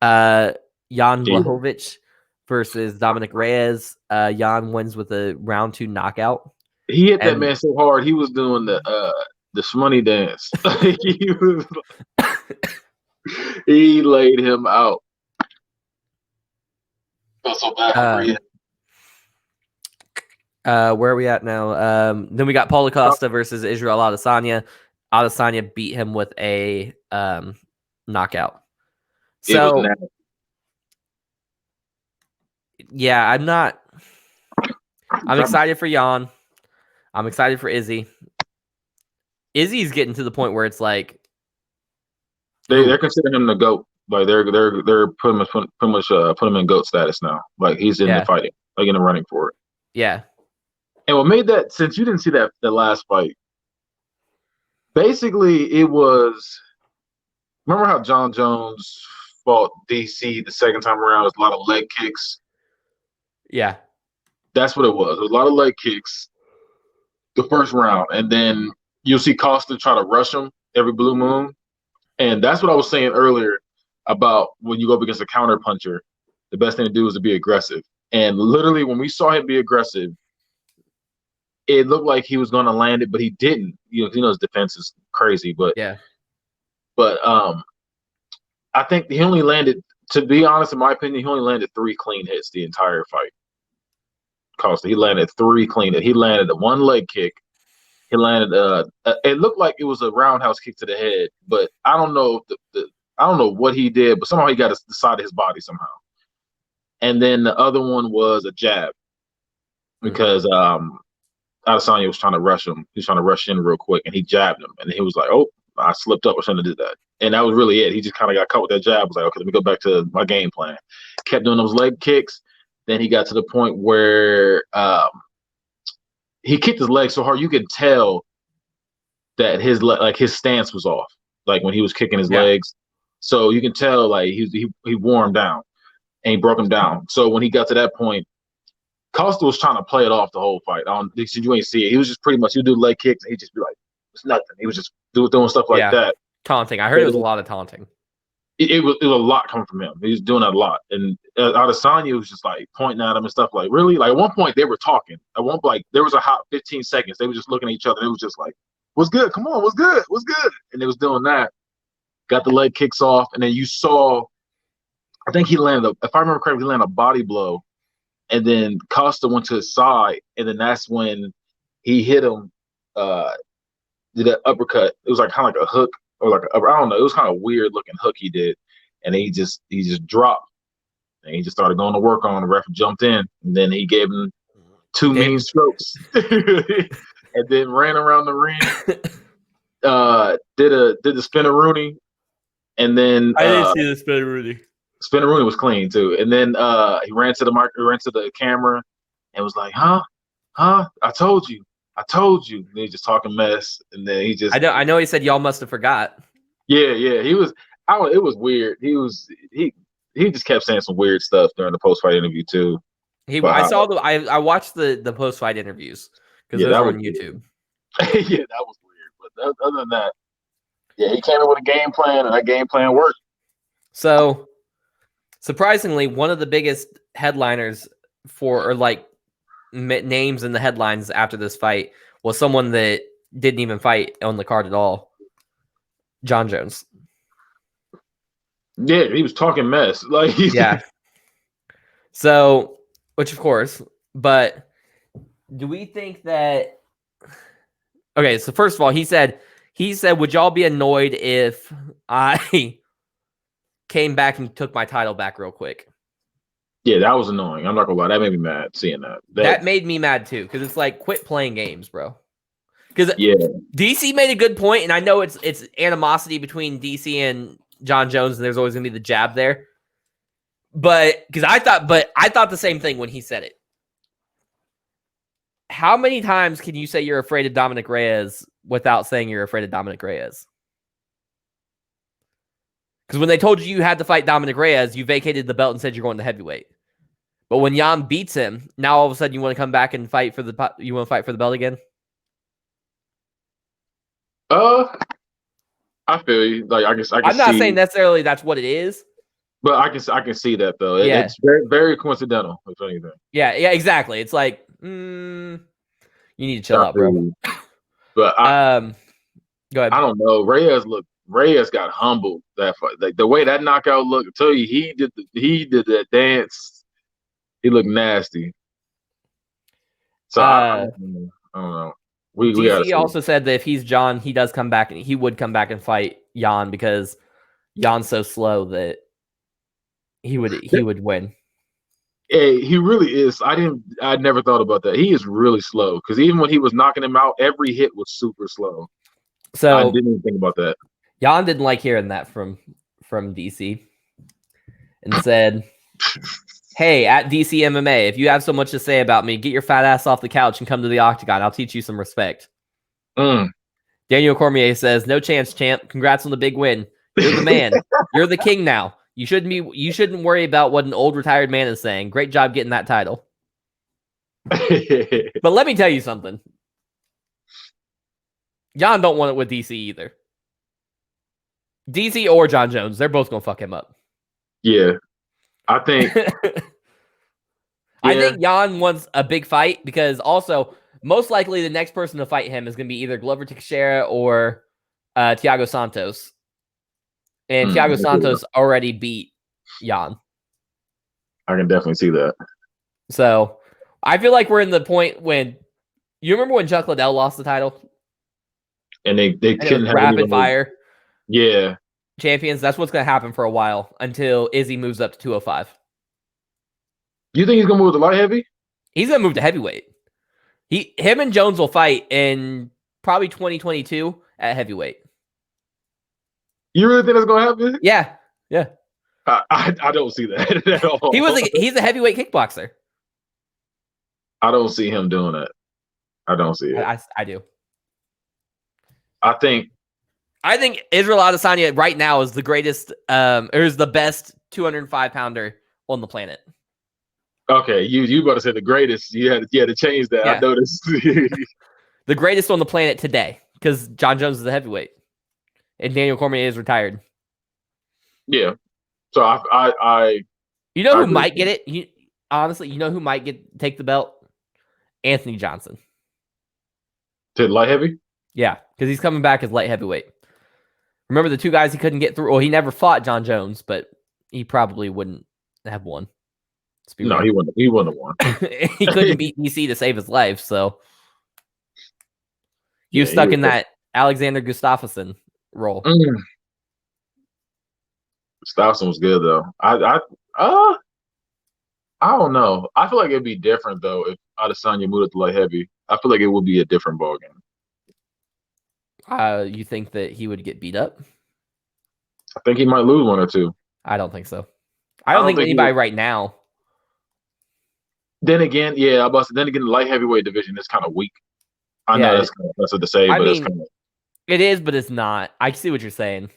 Jan Blachowicz versus Dominic Reyes. Jan wins with a round 2 knockout. He hit that man so hard. He was doing the shmoney dance. He laid him out. Felt so bad for where are we at now? Then we got Paulo Costa versus Israel Adesanya. Adesanya beat him with a knockout. So yeah, I'm excited for Jan. I'm excited for Izzy. Izzy's getting to the point where it's like they're considering him the GOAT. Like they're pretty much put him in GOAT status now. Like he's in the fighting, like in the running for it. Yeah. And what made that, since you didn't see the last fight, basically it was, remember how John Jones fought DC the second time around? It was a lot of leg kicks. Yeah. That's what it was. It was a lot of leg kicks the first round. And then you'll see Costa try to rush him every blue moon. And that's what I was saying earlier about when you go up against a counter puncher, the best thing to do is to be aggressive. And literally when we saw him be aggressive, it looked like he was going to land it, but he didn't. You know, his defense is crazy. But yeah. But I think he only landed, to be honest, in my opinion, he only landed 3 clean hits the entire fight. Costa, he landed 3 clean hits. He landed a 1 leg kick. He landed it looked like it was a roundhouse kick to the head, but I don't know I don't know what he did, but somehow he got the side of his body somehow. And then the other one was a jab because Adesanya was trying to rush him. He was trying to rush in real quick, and he jabbed him, and he was like, "Oh, I slipped up. I shouldn't have did that." And that was really it. He just kind of got caught with that jab. Was like, "Okay, let me go back to my game plan." Kept doing those leg kicks. Then he got to the point where he kicked his leg so hard you could tell that his stance was off. Like when he was kicking his legs, so you can tell like he wore him down and he broke him down. So when he got to that point, Costa was trying to play it off the whole fight. You ain't see it. He was just pretty much, he would do leg kicks and he'd just be like, it's nothing. He was just doing stuff like that. Taunting. I heard it was a lot of taunting. It was a lot coming from him. He was doing that a lot. And Adesanya was just like pointing at him and stuff like, really? Like at one point they were talking. At one point, there was a hot 15 seconds. They were just looking at each other. It was just like, what's good? Come on, what's good? What's good? And they was doing that. Got the leg kicks off. And then you saw, I think he landed, if I remember correctly, he landed a body blow. And then Costa went to his side, and then that's when he hit him, did that uppercut. It was like kind of like a hook or like I don't know. It was kind of weird looking hook he did, and he just dropped, And he just started going to work on. The ref jumped in, and then he gave him 2 mean strokes, and then ran around the ring. Did the spin-a-rooney, and then I didn't see the spin-a-rooney. Spin-a-rooney was clean too. And then he ran to the camera, and was like, "Huh? I told you." And he just talking mess, and then he just. I know. He said y'all must have forgot. Yeah. He was. It was weird. He just kept saying some weird stuff during the post-fight interview too. I watched the post-fight interviews because those were on YouTube. Yeah, that was weird. But other than that, yeah, he came in with a game plan, and that game plan worked. So, surprisingly, one of the biggest headliners names in the headlines after this fight was someone that didn't even fight on the card at all. Jon Jones. Yeah, he was talking mess. Yeah. So, which of course, but do we think that? Okay, so first of all, he said, would y'all be annoyed if I came back and took my title back real quick? Yeah, that was annoying. I'm not gonna lie, that made me mad seeing that. That made me mad too, because it's like, quit playing games, bro. Because DC made a good point, and I know it's animosity between DC and Jon Jones, and there's always gonna be the jab there. But I thought the same thing when he said it. How many times can you say you're afraid of Dominic Reyes without saying you're afraid of Dominic Reyes? Because when they told you had to fight Dominic Reyes, you vacated the belt and said you're going to heavyweight. But when Jan beats him, now all of a sudden you want to come back and fight for the belt again? I feel you. Like I'm not saying necessarily that's what it is, but I can see that though. It's very, very coincidental, if anything. Yeah, exactly. It's like, you need to chill out, bro. But go ahead. I don't know. Reyes got humbled that fight. Like the way that knockout looked, I tell you, he did that dance. He looked nasty. So I don't know. DC also said that if he's Jon, he does come back and he would come back and fight Jan because Jan's so slow that he would win. Yeah, he really is. I never thought about that. He is really slow because even when he was knocking him out, every hit was super slow. So I didn't even think about that. Jan didn't like hearing that from DC and said, "Hey, at DC MMA, if you have so much to say about me, get your fat ass off the couch and come to the octagon. I'll teach you some respect." Daniel Cormier says, "No chance, champ. Congrats on the big win. You're the man. You're the king now. You shouldn't worry about what an old retired man is saying. Great job getting that title." But let me tell you something. Jan don't want it with DC either. DC or Jon Jones, they're both gonna fuck him up. Yeah, I think. I think Jan wants a big fight because also most likely the next person to fight him is gonna be either Glover Teixeira or Thiago Santos. And Thiago Santos already beat Jan. I can definitely see that. So I feel like we're in the point when you remember when Chuck Liddell lost the title? And they couldn't have rapid fire. Yeah. Champions. That's what's gonna happen for a while until Izzy moves up to 205. You think he's gonna move to light heavy? He's gonna move to heavyweight. Him and Jones will fight in probably 2022 at heavyweight. You really think that's gonna happen? Yeah. I don't see that at all. He's a heavyweight kickboxer. I don't see him doing that. I don't see it. I do. I think Israel Adesanya right now is the greatest, is the best 205 pounder on the planet. Okay, you about to say the greatest. You had to change that. Yeah. I noticed. The greatest on the planet today, because Jon Jones is a heavyweight, and Daniel Cormier is retired. Yeah, so I you know who might get it? Honestly, you know who might take the belt? Anthony Johnson. To light heavy? Yeah, because he's coming back as light heavyweight. Remember the two guys he couldn't get through? Well, he never fought Jon Jones, but he probably wouldn't have won. No, he wouldn't have won. He couldn't beat DC to save his life, so he was stuck in that Alexander Gustafsson role. Gustafsson was good though. I don't know. I feel like it'd be different though if Adesanya moved up to light heavy. I feel like it would be a different ballgame. You think that he would get beat up? I think he might lose one or two. I don't think so. I I don't don't think think he anybody would. right now. Then again, yeah, then again, the light heavyweight division is kind of weak. I know Yeah, that's kind of that's what to say, I but it's mean, kind of it is, but it's not. I see what you're saying.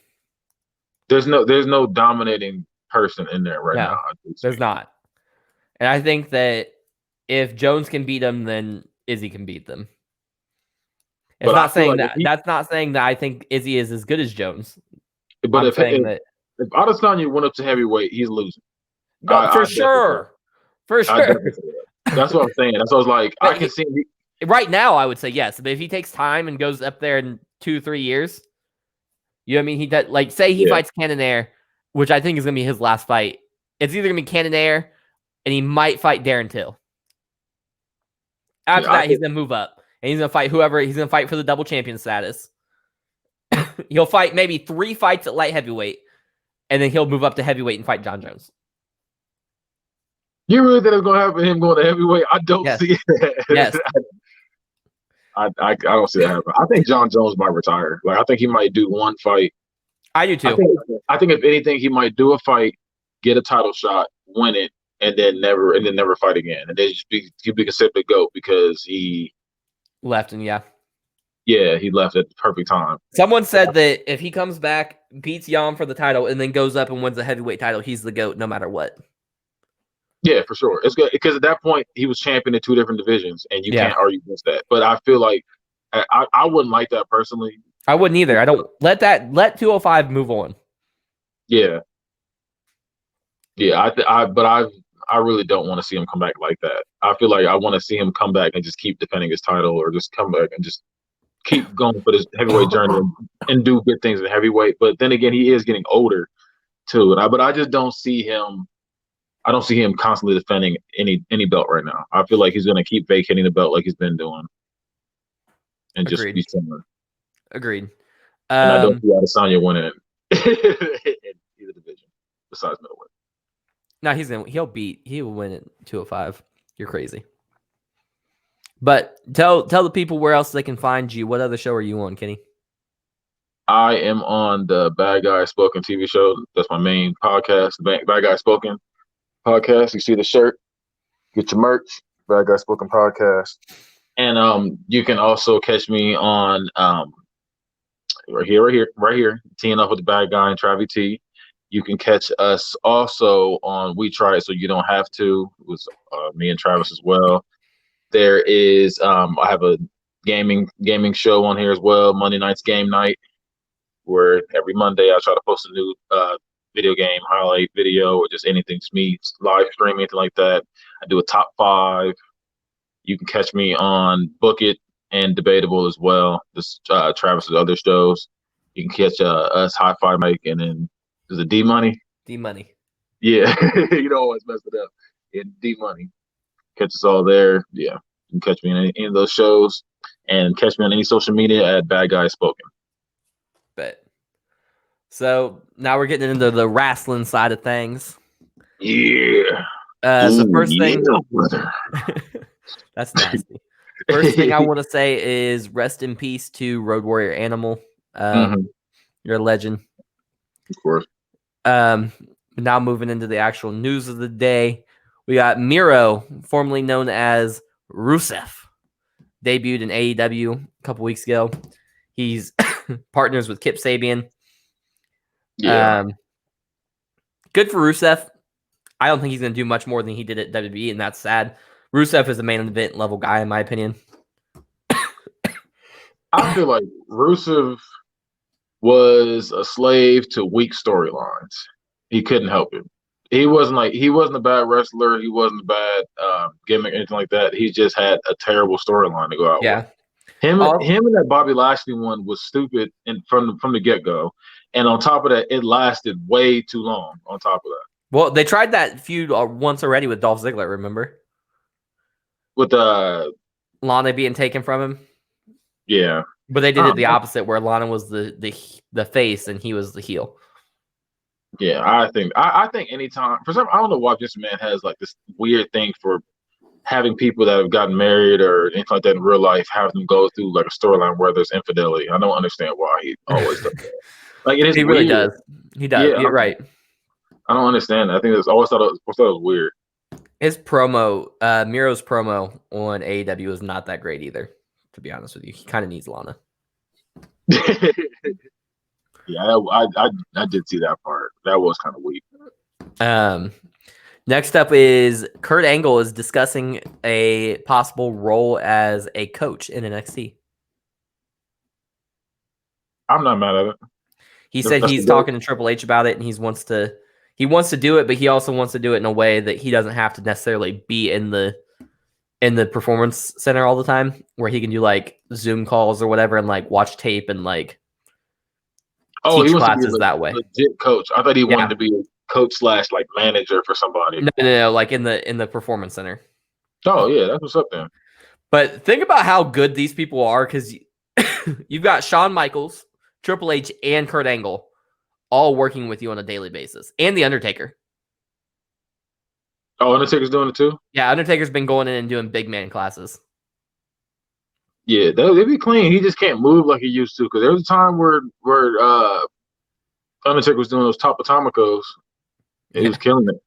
there's no dominating person in there right now. No, I do there's see. not. And I think that if Jones can beat him, then Izzy can beat them. It's But I not feel saying like that. That's not saying that I think Izzy is as good as Jones. but I'm if saying if that if Adesanya went up to heavyweight, he's losing. for I definitely say that. sure, for I definitely sure. say that. That's what I'm saying. That's what I was like. I But can see. right now, I would say yes. But if he takes time and goes up there in 2-3 years, you know what I mean? He does, like, say he Yeah, fights Cannonier, which I think is gonna be his last fight. It's either gonna be Cannonier, and he might fight Darren Till. After yeah. I that, he's think gonna move up and he's gonna fight whoever. He's gonna fight for the double champion status. He'll fight maybe 3 fights at light heavyweight, and then he'll move up to heavyweight and fight John Jones. you really think it's gonna happen? Him going to heavyweight? I don't Yes, see yes, it. I don't see that happen. I think John Jones might retire. Like I think he might do one fight. I do I too. think I think if anything, he might do a fight, get a title shot, win it, and then never fight again, and then just he'd be considered a GOAT because Left and yeah. he left at the perfect time. Someone said that if he comes back, beats Yam for the title, and then goes up and wins the heavyweight title, he's the GOAT no matter what. Yeah, for sure. It's good because at that point he was champion in 2 different divisions, and you Yeah, can't argue against that. But I feel like I wouldn't like that personally. I wouldn't either. I don't let 205 move on. Yeah, yeah. I really don't want to see him come back like that. I feel like I want to see him come back and just keep defending his title, or just come back and just keep going for this heavyweight journey and do good things in heavyweight. But then again, he is getting older too, but I just don't see him. I don't see him constantly defending any belt right now. I feel like he's going to keep vacating the belt like he's been doing, and just Agreed. be similar. Agreed. And I don't see Adesanya winning in either division besides middleweight. No, he'll win at 205. You're crazy. But tell the people where else they can find you. What other show are you on, Kenny? I am on the Bad Guy Spoken TV show. That's my main podcast, the Bad Guy Spoken podcast. You see the shirt, get your merch, Bad Guy Spoken podcast. And you can also catch me on right here, teeing up with the Bad Guy and Travvy T. You can catch us also on We Try It So You Don't Have To. It was me and Travis as well. There is I have a gaming show on here as well, Monday Night's Game Night, where every Monday I try to post a new video game highlight video or just anything to me, live stream, anything like that. I do a top 5. You can catch me on Book It and Debatable as well. This Travis's other shows. You can catch us High Five Mike, and then there's a D Money. D Money. Yeah, you don't always mess it up. In D Money, catch us all there. Yeah, you can catch me in any of those shows, and catch me on any social media at Bad Guy Spoken. Bet. So now we're getting into the wrestling side of things. Yeah. So first thing, brother. that's nasty. First thing I want to say is rest in peace to Road Warrior Animal. You're a legend. Of course. Now moving into the actual news of the day, we got Miro, formerly known as Rusev, debuted in AEW a couple weeks ago. He's partners with Kip Sabian. Yeah. Good for Rusev. I don't think he's going to do much more than he did at WWE, and that's sad. Rusev is a main event level guy, in my opinion. I feel like Rusev was a slave to weak storylines. He couldn't help it. He wasn't a bad wrestler. He wasn't a bad gimmick, anything like that. He just had a terrible storyline to go out with. Him and that Bobby Lashley one was stupid and from the get-go. And on top of that, it lasted way too long on top of that. Well, they tried that feud once already with Dolph Ziggler, remember? With Lana being taken from him. Yeah. But they did it the opposite, where Lana was the face and he was the heel. Yeah, I think anytime for some I don't know why Vince McMahon has like this weird thing for having people that have gotten married or anything like that in real life have them go through like a storyline where there's infidelity. I don't understand why he always does that. Like it is He really weird. does. He does. Yeah, You're right. I don't understand that. I think it's always thought it was weird. His promo, Miro's promo on AEW is not that great either, to be honest with you. He kind of needs Lana. Yeah, I did see that part. That was kind of weak. Next up is Kurt Angle is discussing a possible role as a coach in NXT. I'm not mad at it. He said he's talking to Triple H about it, and he wants to do it, but he also wants to do it in a way that he doesn't have to necessarily be in the performance center all the time, where he can do like Zoom calls or whatever and like watch tape and like teach he wants classes to be that way. Legit coach. I thought he wanted to be a coach / like manager for somebody. No, like in the performance center. Oh yeah, that's what's up then. But think about how good these people are, because you've got Shawn Michaels, Triple H, and Kurt Angle all working with you on a daily basis, and The Undertaker. Oh, Undertaker's doing it too? Yeah, Undertaker's been going in and doing big man classes. Yeah, they'd be clean. He just can't move like he used to. Because there was a time where Undertaker was doing those top atomicos. And he was killing it.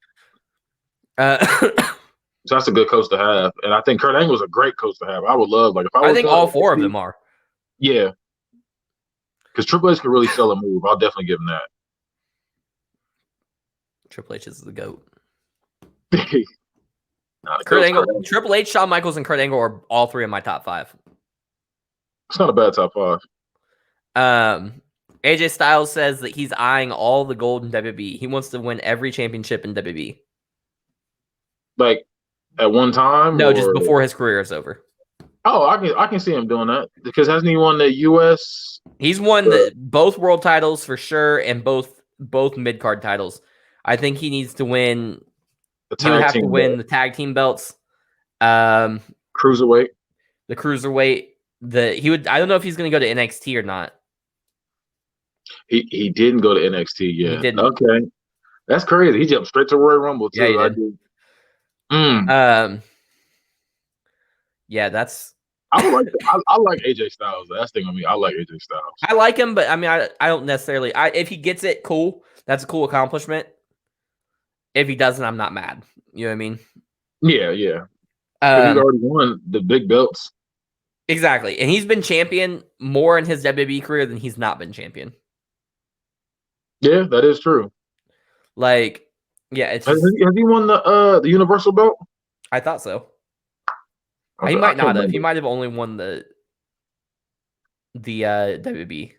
So that's a good coach to have. And I think Kurt Angle's a great coach to have. I would love, like, if I think all four of them are. Yeah. Because Triple H can really sell a move. I'll definitely give him that. Triple H is the GOAT. Kurt Angle, Triple H, Shawn Michaels, and Kurt Angle are all three of my top 5. It's not a bad top 5. AJ Styles says that he's eyeing all the gold in WWE. He wants to win every championship in WWE. Like at one time? No, just before his career is over. Oh, I can see him doing that, because hasn't he won the U.S.? He's won both world titles for sure, and both mid card titles. I think he needs to win. He would have to win the tag team belts. Cruiserweight. The cruiserweight. I don't know if he's going to go to NXT or not. He didn't go to NXT yet. He didn't. Okay, that's crazy. He jumped straight to Royal Rumble too. Yeah, he did. Yeah, that's. I like AJ Styles. That's the thing with me. I like AJ Styles. I like him, but I mean, I don't necessarily. If he gets it, cool. That's a cool accomplishment. If he doesn't, I'm not mad. You know what I mean? Yeah. He's already won the big belts. Exactly, and he's been champion more in his WWE career than he's not been champion. Yeah, that is true. Like, yeah, it's has he won the Universal belt? I thought so. He might not have. He might have only won the WWE.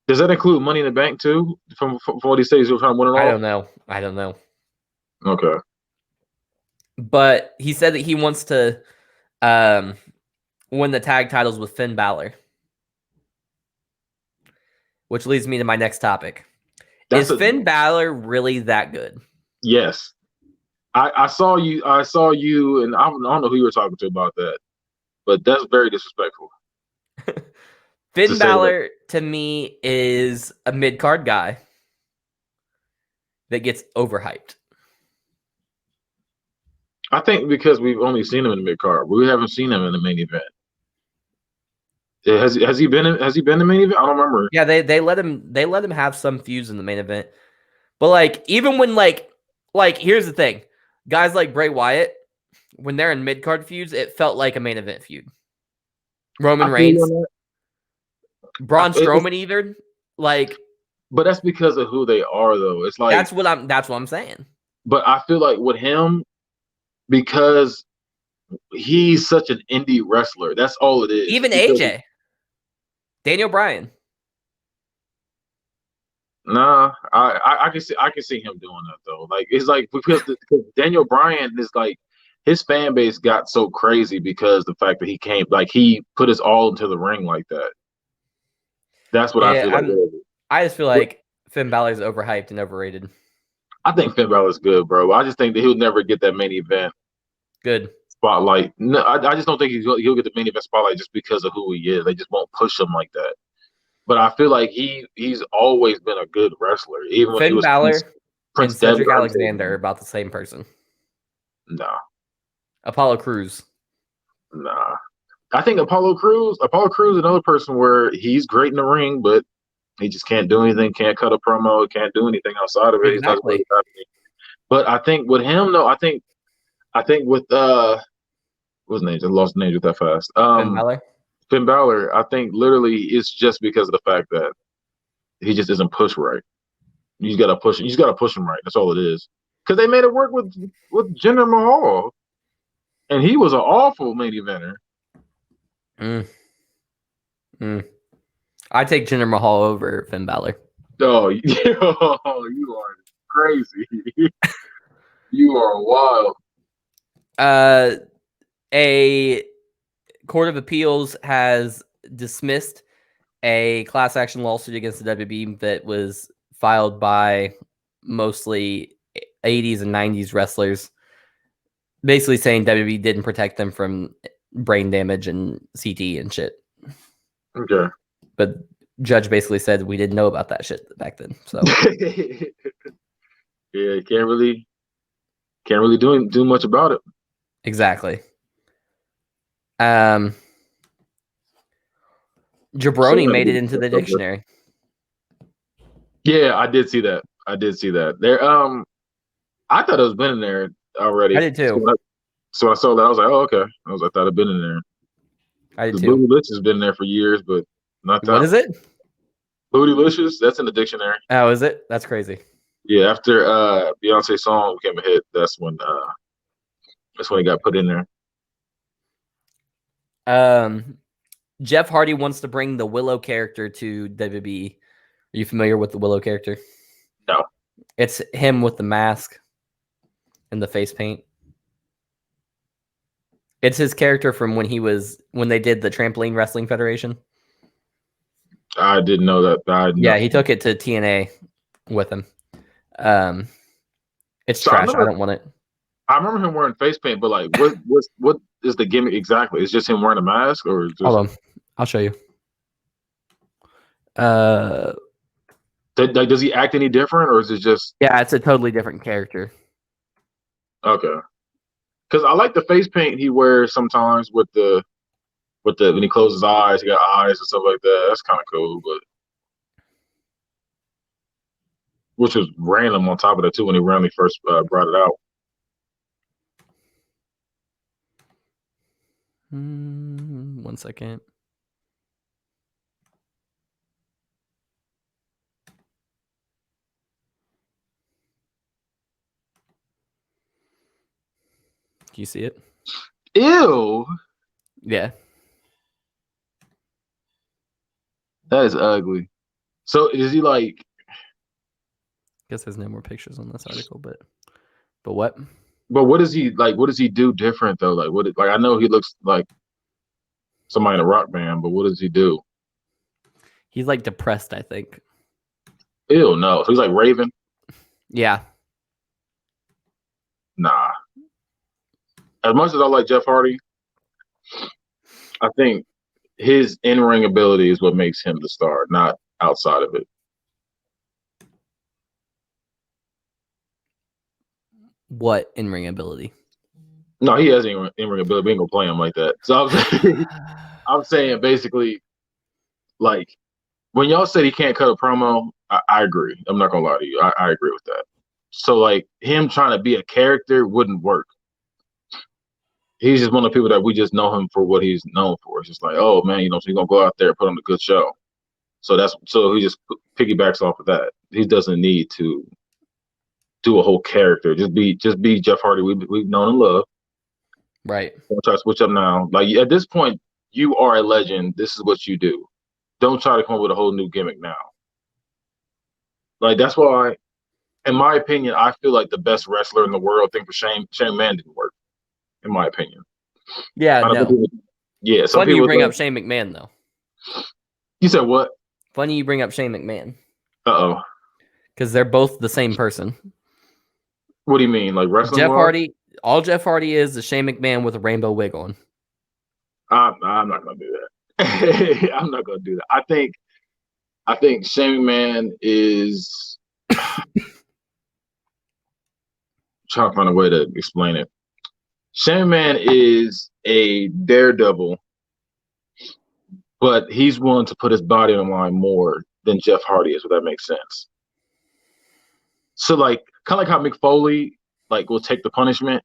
Does that include Money in the Bank too? From what he says, he'll try to win it all. I don't know. Okay. But he said that he wants to win the tag titles with Finn Balor. Which leads me to my next topic. Is Finn Balor really that good? Yes. I saw you, and I don't know who you were talking to about that, but that's very disrespectful. Finn Balor, to me, is a mid-card guy that gets overhyped. I think because we've only seen him in the mid-card. We haven't seen him in the main event. Has he been in the main event? I don't remember. Yeah, they let him have some feuds in the main event. But like, even when like here's the thing. Guys like Bray Wyatt, when they're in mid-card feuds, it felt like a main event feud. Roman Reigns, Braun Strowman, even like. But that's because of who they are, though. It's like that's what I'm saying. But I feel like with him, because he's such an indie wrestler, that's all it is. Even AJ, Daniel Bryan. Nah, I can see him doing that though. Like it's like because Daniel Bryan is like his fan base got so crazy because the fact that he put his all into the ring like that. That's what I feel like. I just feel like Finn Balor's overhyped and overrated. I think Finn Balor's good, bro. I just think that he'll never get that main event spotlight. No, I just don't think he'll get the main event spotlight just because of who he is. They just won't push him like that. but I feel like he's always been a good wrestler, even when he Finn was Balor and Prince Cedric Devitt. Alexander are about the same person. Nah, Apollo Crews. nah. I think Apollo Crews is another person where he's great in the ring, but he just can't do anything, can't cut a promo, can't do anything outside of it. He's not really Exactly. happening. But I think with him though, I think with what's his name? I lost the name that fast. Finn Balor. Finn Balor, I think literally it's just because of the fact that he just isn't pushed right. You just gotta push. You just gotta push him right. That's all it is. Because they made it work with Jinder Mahal, and he was an awful main eventer. I take Jinder Mahal over Finn Balor. Oh, you are crazy. You are wild. A court of appeals has dismissed a class action lawsuit against the WB that was filed by mostly 80s and 90s wrestlers, basically saying WB didn't protect them from brain damage and CT and shit. Okay. But judge basically said we didn't know about that shit back then. So yeah, can't really do much about it. Exactly. Jabroni made it into the dictionary. Yeah, I did see that. There, I thought it was been in there already. I did too. So I saw that. I was like, oh, okay. I thought it'd been in there. I did too. Bootylicious has been there for years, but not that. What is it? Bootylicious. That's in the dictionary. Oh, is it? That's crazy. Yeah, after Beyonce's song became a hit, that's when it got put in there. Jeff Hardy wants to bring the Willow character to WWE. Are you familiar with the Willow character? No. It's him with the mask and the face paint. It's his character from when they did the Trampoline Wrestling Federation. I didn't know that. Yeah, he took it to TNA with him. It's trash. I don't want it. I remember him wearing face paint, but like, what is the gimmick exactly? It's just him wearing a mask, or just... Hold on, I'll show you. Does he act any different, or is it just... Yeah, it's a totally different character. Okay. Because I like the face paint he wears sometimes with the when he closes his eyes, he got eyes and stuff like that. That's kind of cool, but which was random on top of that too when he randomly first brought it out. 1 second. Can you see it? Ew. Yeah. That is ugly. So is he like... I guess there's no more pictures on this article, but what? But what does he like? What does he do different though? Like I know he looks like somebody in a rock band, but what does he do? He's like depressed, I think. Ew, no. So he's like Raven? Yeah. Nah. As much as I like Jeff Hardy, I think his in-ring ability is what makes him the star, not outside of it. What in-ring ability? No, he has in-ring ability. We ain't gonna play him like that. So I'm saying basically, like, when y'all said he can't cut a promo, I agree. I'm not gonna lie to you. I agree with that. So like him trying to be a character wouldn't work. He's just one of the people that we just know him for what he's known for. It's just like, oh man, so he's gonna go out there and put on a good show. So he just piggybacks off of that. He doesn't need to do a whole character. Just be Jeff Hardy. We've known and loved. Right. Don't try to switch up now. Like at this point, you are a legend. This is what you do. Don't try to come up with a whole new gimmick now. Like that's why, in my opinion, I feel like the best wrestler in the world. I think for Shane McMahon didn't work. In my opinion. Yeah, no. Yeah. Funny you bring up Shane McMahon though. You said what? Funny you bring up Shane McMahon. Uh-oh. Because they're both the same person. What do you mean? Like wrestling? Jeff Hardy. All Jeff Hardy is Shane McMahon with a rainbow wig on. I'm not gonna do that. I'm not gonna do that. I think I think Shane McMahon is trying to find a way to explain it. Shane McMahon is a daredevil, but he's willing to put his body on the line more than Jeff Hardy is, if that makes sense. So like kind of like how Mick Foley like will take the punishment.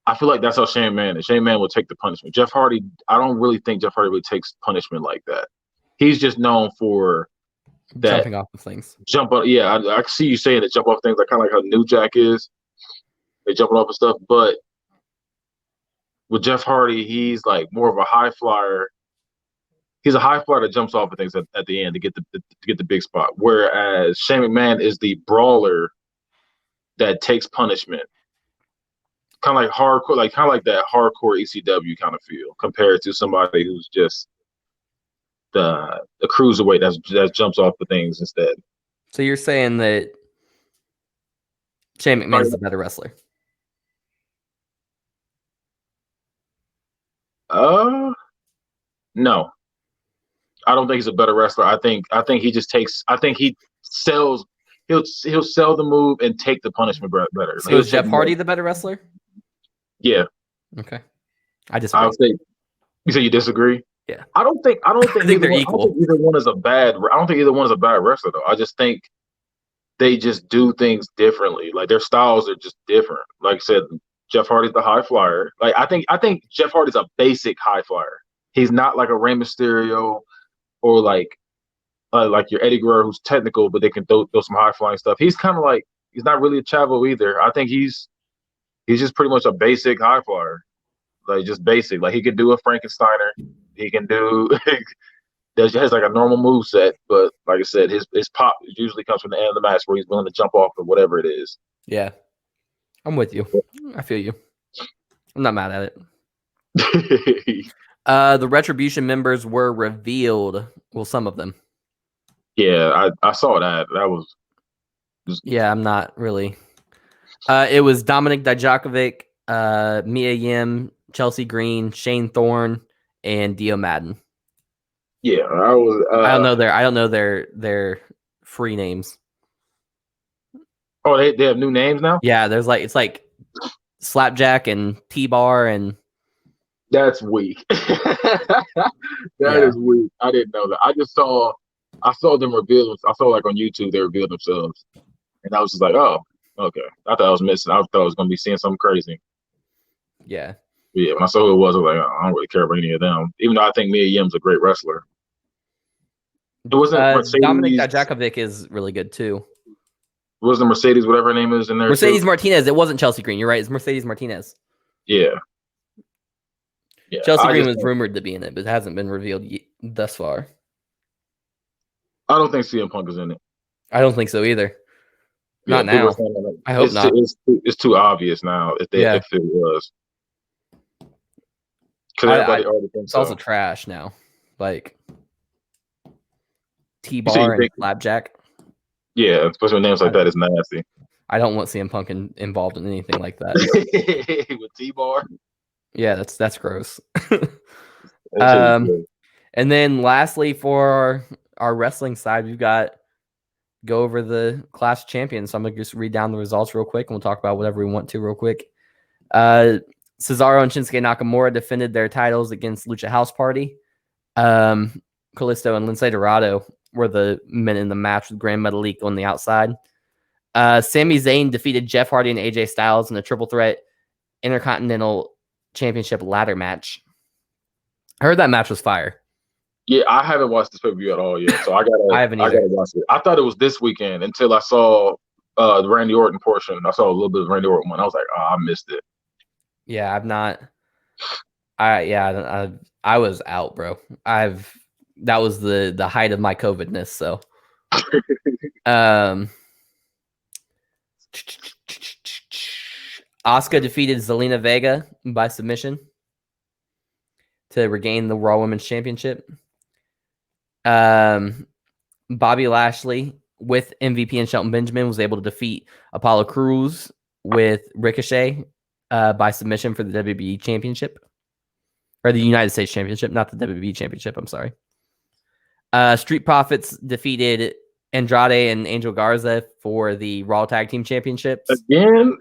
I feel like that's how Shane McMahon is. Shane McMahon will take the punishment. Jeff Hardy, I don't really think Jeff Hardy really takes punishment like that. He's just known for that jumping off of things. Jump up, yeah. I can see you saying that jump off things, like kind of like how New Jack is. They jumping off of stuff, but with Jeff Hardy, he's like more of a high flyer. He's a high flyer that jumps off of things at the end to get the big spot. Whereas Shane McMahon is the brawler that takes punishment. Kind of like hardcore, kind of like that hardcore ECW kind of feel, compared to somebody who's just the cruiserweight that jumps off the things instead. So you're saying that Shane McMahon's the better wrestler? No. I don't think he's a better wrestler. I think he just takes. I think he sells. He'll sell the move and take the punishment better. So is Jeff Hardy the better wrestler? Yeah. Okay. I disagree. I would say. You say you disagree? Yeah. I don't think I think they're equal. I don't think either one is a bad. I don't think either one is a bad wrestler though. I just think they just do things differently. Like their styles are just different. Like I said, Jeff Hardy's the high flyer. Like I think Jeff Hardy's a basic high flyer. He's not like a Rey Mysterio or like your Eddie Guerrero, who's technical, but they can throw some high flying stuff. He's kind of like, he's not really a Chavo either. I think he's just pretty much a basic high flyer, like just basic. Like he can do a Frankensteiner. He can do. Has like a normal move set, but like I said, his pop usually comes from the end of the match where he's willing to jump off or whatever it is. Yeah, I'm with you. I feel you. I'm not mad at it. The Retribution members were revealed. Well, some of them. Yeah, I saw that. That was. Yeah, I'm not really. It was Dominic Dijakovic, Mia Yim, Chelsea Green, Shane Thorne, and Dio Madden. Yeah, I was. I don't know their free names. Oh, they have new names now? Yeah, it's like Slapjack and T-Bar and. That's weak. That is weak. I didn't know that. I saw them reveal. I saw like on YouTube they revealed themselves, and I was just like, oh, okay. I thought I was missing. I thought I was gonna be seeing something crazy. Yeah. But yeah, when I saw who it was, I was like, oh, I don't really care about any of them. Even though I think Mia Yim's a great wrestler. It wasn't Mercedes. Dominic Dijakovic is really good too. It wasn't Mercedes, whatever her name is in there. Mercedes too? Martinez. It wasn't Chelsea Green. You're right. It's Mercedes Martinez. Yeah. Yeah, Chelsea Green was rumored to be in it, but it hasn't been revealed thus far. I don't think CM Punk is in it. I don't think so either. Not now. I hope not. It's too obvious now if it was. Because everybody already thinks it's also trash now. Like T-Bar and Slapjack. Yeah, especially with names like that is nasty. I don't want CM Punk involved in anything like that. With T-Bar? Yeah, that's gross. And then lastly, for our wrestling side, we've got go over the class champions. So I'm gonna just read down the results real quick, and we'll talk about whatever we want to real quick. Cesaro and Shinsuke Nakamura defended their titles against Lucha House Party. Kalisto and Lince Dorado were the men in the match with Grand Metalik on the outside. Sami Zayn defeated Jeff Hardy and AJ Styles in a triple threat Intercontinental Championship ladder match. I heard that match was fire. Yeah, I haven't watched this pay-per-view at all yet, so I gotta watch it. I thought it was this weekend until I saw the Randy Orton portion. I saw a little bit of Randy Orton one. I was like, oh, I missed it. Yeah, I've not. I was out, bro. That was the height of my COVIDness. So, Asuka defeated Zelina Vega by submission to regain the Raw Women's Championship. Bobby Lashley with MVP and Shelton Benjamin was able to defeat Apollo Crews with Ricochet by submission for the WWE Championship. Or the United States Championship, not the WWE Championship. I'm sorry. Street Profits defeated Andrade and Angel Garza for the Raw Tag Team Championships. Again?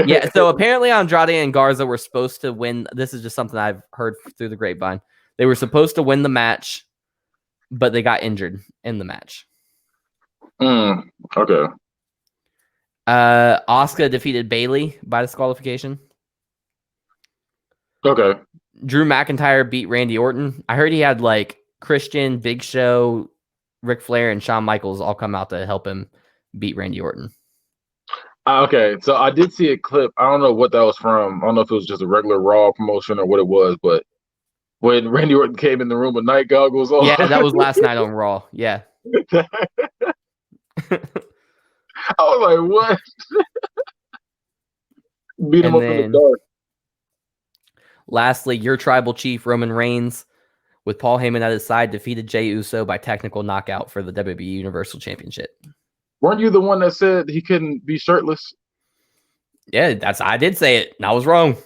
Yeah, so apparently Andrade and Garza were supposed to win. This is just something I've heard through the grapevine. They were supposed to win the match, but they got injured in the match. Okay. Asuka defeated Bayley by disqualification. Okay. Drew McIntyre beat Randy Orton. I heard he had like Christian, Big Show, Ric Flair, and Shawn Michaels all come out to help him beat Randy Orton. Okay, so I did see a clip. I don't know what that was from. I don't know if it was just a regular Raw promotion or what it was, but when Randy Orton came in the room with night goggles on. Yeah, that was last night on Raw. Yeah. I was like, what? Beat him up in the dark. Lastly, your tribal chief, Roman Reigns, with Paul Heyman at his side, defeated Jey Uso by technical knockout for the WWE Universal Championship. Weren't you the one that said he couldn't be shirtless? Yeah, I did say it, and I was wrong.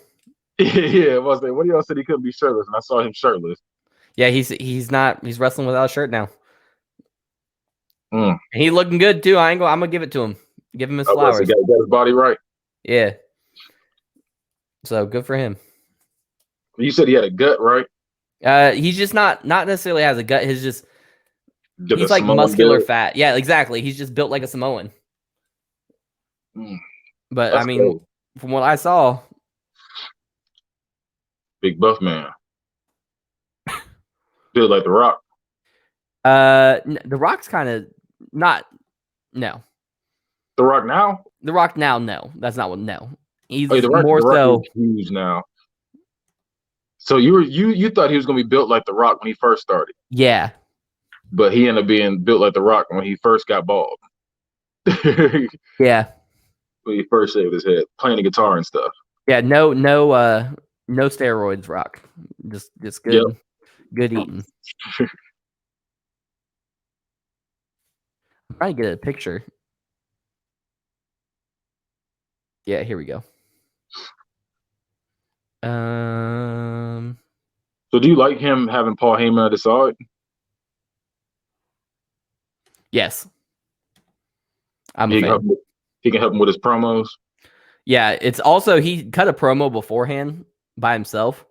Yeah, I was like, what do y'all said he couldn't be shirtless? And I saw him shirtless. Yeah, he's wrestling without a shirt now. And he's looking good too. I'm gonna give it to him. Give him his flowers. He got his body right. Yeah. So good for him. You said he had a gut, right? He's just not necessarily has a gut. He's like Samoan muscular build. fat. Yeah, exactly. He's just built like a Samoan. But I mean, cool. From what I saw, big buff man. Built like The Rock. The Rock's kind of not. No. The Rock now? The Rock now? No, that's not what. No, he's The Rock, more so huge now. So you thought he was gonna be built like The Rock when he first started? Yeah, but he ended up being built like The Rock when he first got bald. Yeah, when he first shaved his head, playing the guitar and stuff. Yeah, no steroids, Rock. Just good, good eating. I'm trying to get a picture. Yeah, here we go. So do you like him having Paul Heyman at his side? Yes. I'm a fan. He can help him with his promos. Yeah, it's also he cut a promo beforehand by himself,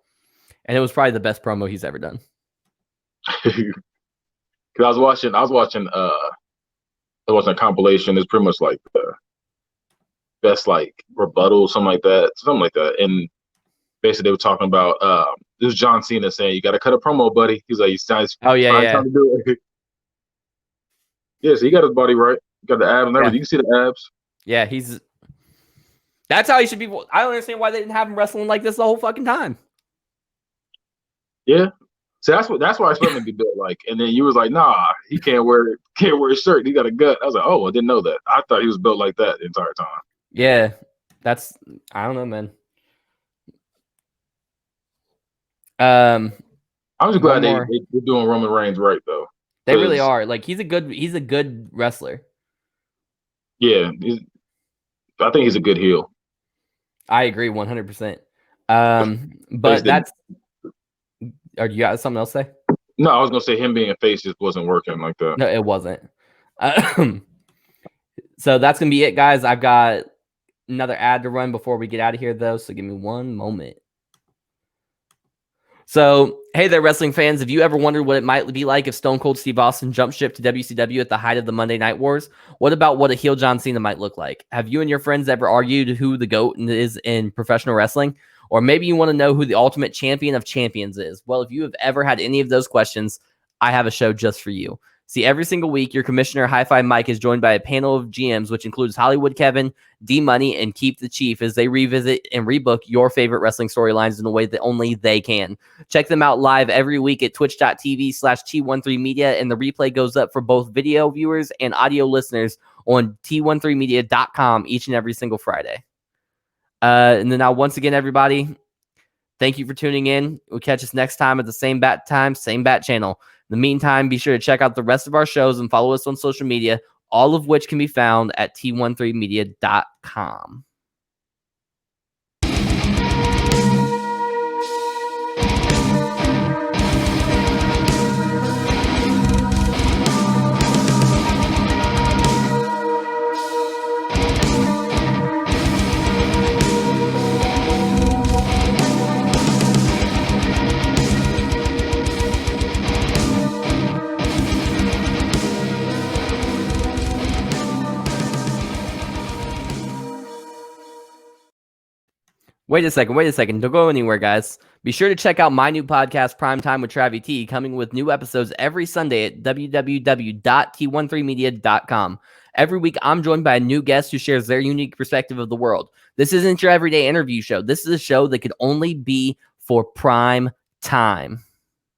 and it was probably the best promo he's ever done. Because I was watching a compilation. It's pretty much like the best like rebuttal, something like that. And basically they were talking about this was John Cena saying, "You got to cut a promo, buddy." He's like, "Time to do it." Yeah, so he got his body right. Got the abs and everything. You can see the abs. Yeah, that's how he should be. I don't understand why they didn't have him wrestling like this the whole fucking time. Yeah. So that's why I expect him to be built like. And then you was like, nah, he can't wear his shirt. He got a gut. I was like, oh, I didn't know that. I thought he was built like that the entire time. Yeah. I don't know, man. I'm just glad they're doing Roman Reigns right though. They really are. Like he's a good wrestler. Yeah, I think he's a good heel. I agree 100%. But that's. Or you got something else to say? No, I was gonna say him being a face just wasn't working like that. No, it wasn't. So that's gonna be it, guys. I've got another ad to run before we get out of here, though. So give me one moment. So, hey there, wrestling fans. Have you ever wondered what it might be like if Stone Cold Steve Austin jumped ship to WCW at the height of the Monday Night Wars? What about what a heel John Cena might look like? Have you and your friends ever argued who the GOAT is in professional wrestling? Or maybe you want to know who the ultimate champion of champions is. Well, if you have ever had any of those questions, I have a show just for you. See, every single week, your commissioner, Hi-Fi Mike, is joined by a panel of GMs, which includes Hollywood Kevin, D-Money, and Keep the Chief, as they revisit and rebook your favorite wrestling storylines in a way that only they can. Check them out live every week at twitch.tv/T13media, and the replay goes up for both video viewers and audio listeners on T13media.com each and every single Friday. And then now, once again, everybody, thank you for tuning in. We'll catch us next time at the same bat time, same bat channel. In the meantime, be sure to check out the rest of our shows and follow us on social media, all of which can be found at T13media.com. Wait a second. Don't go anywhere, guys. Be sure to check out my new podcast, PrimeTime with Travvy T, coming with new episodes every Sunday at www.t13media.com. Every week, I'm joined by a new guest who shares their unique perspective of the world. This isn't your everyday interview show. This is a show that could only be for prime time.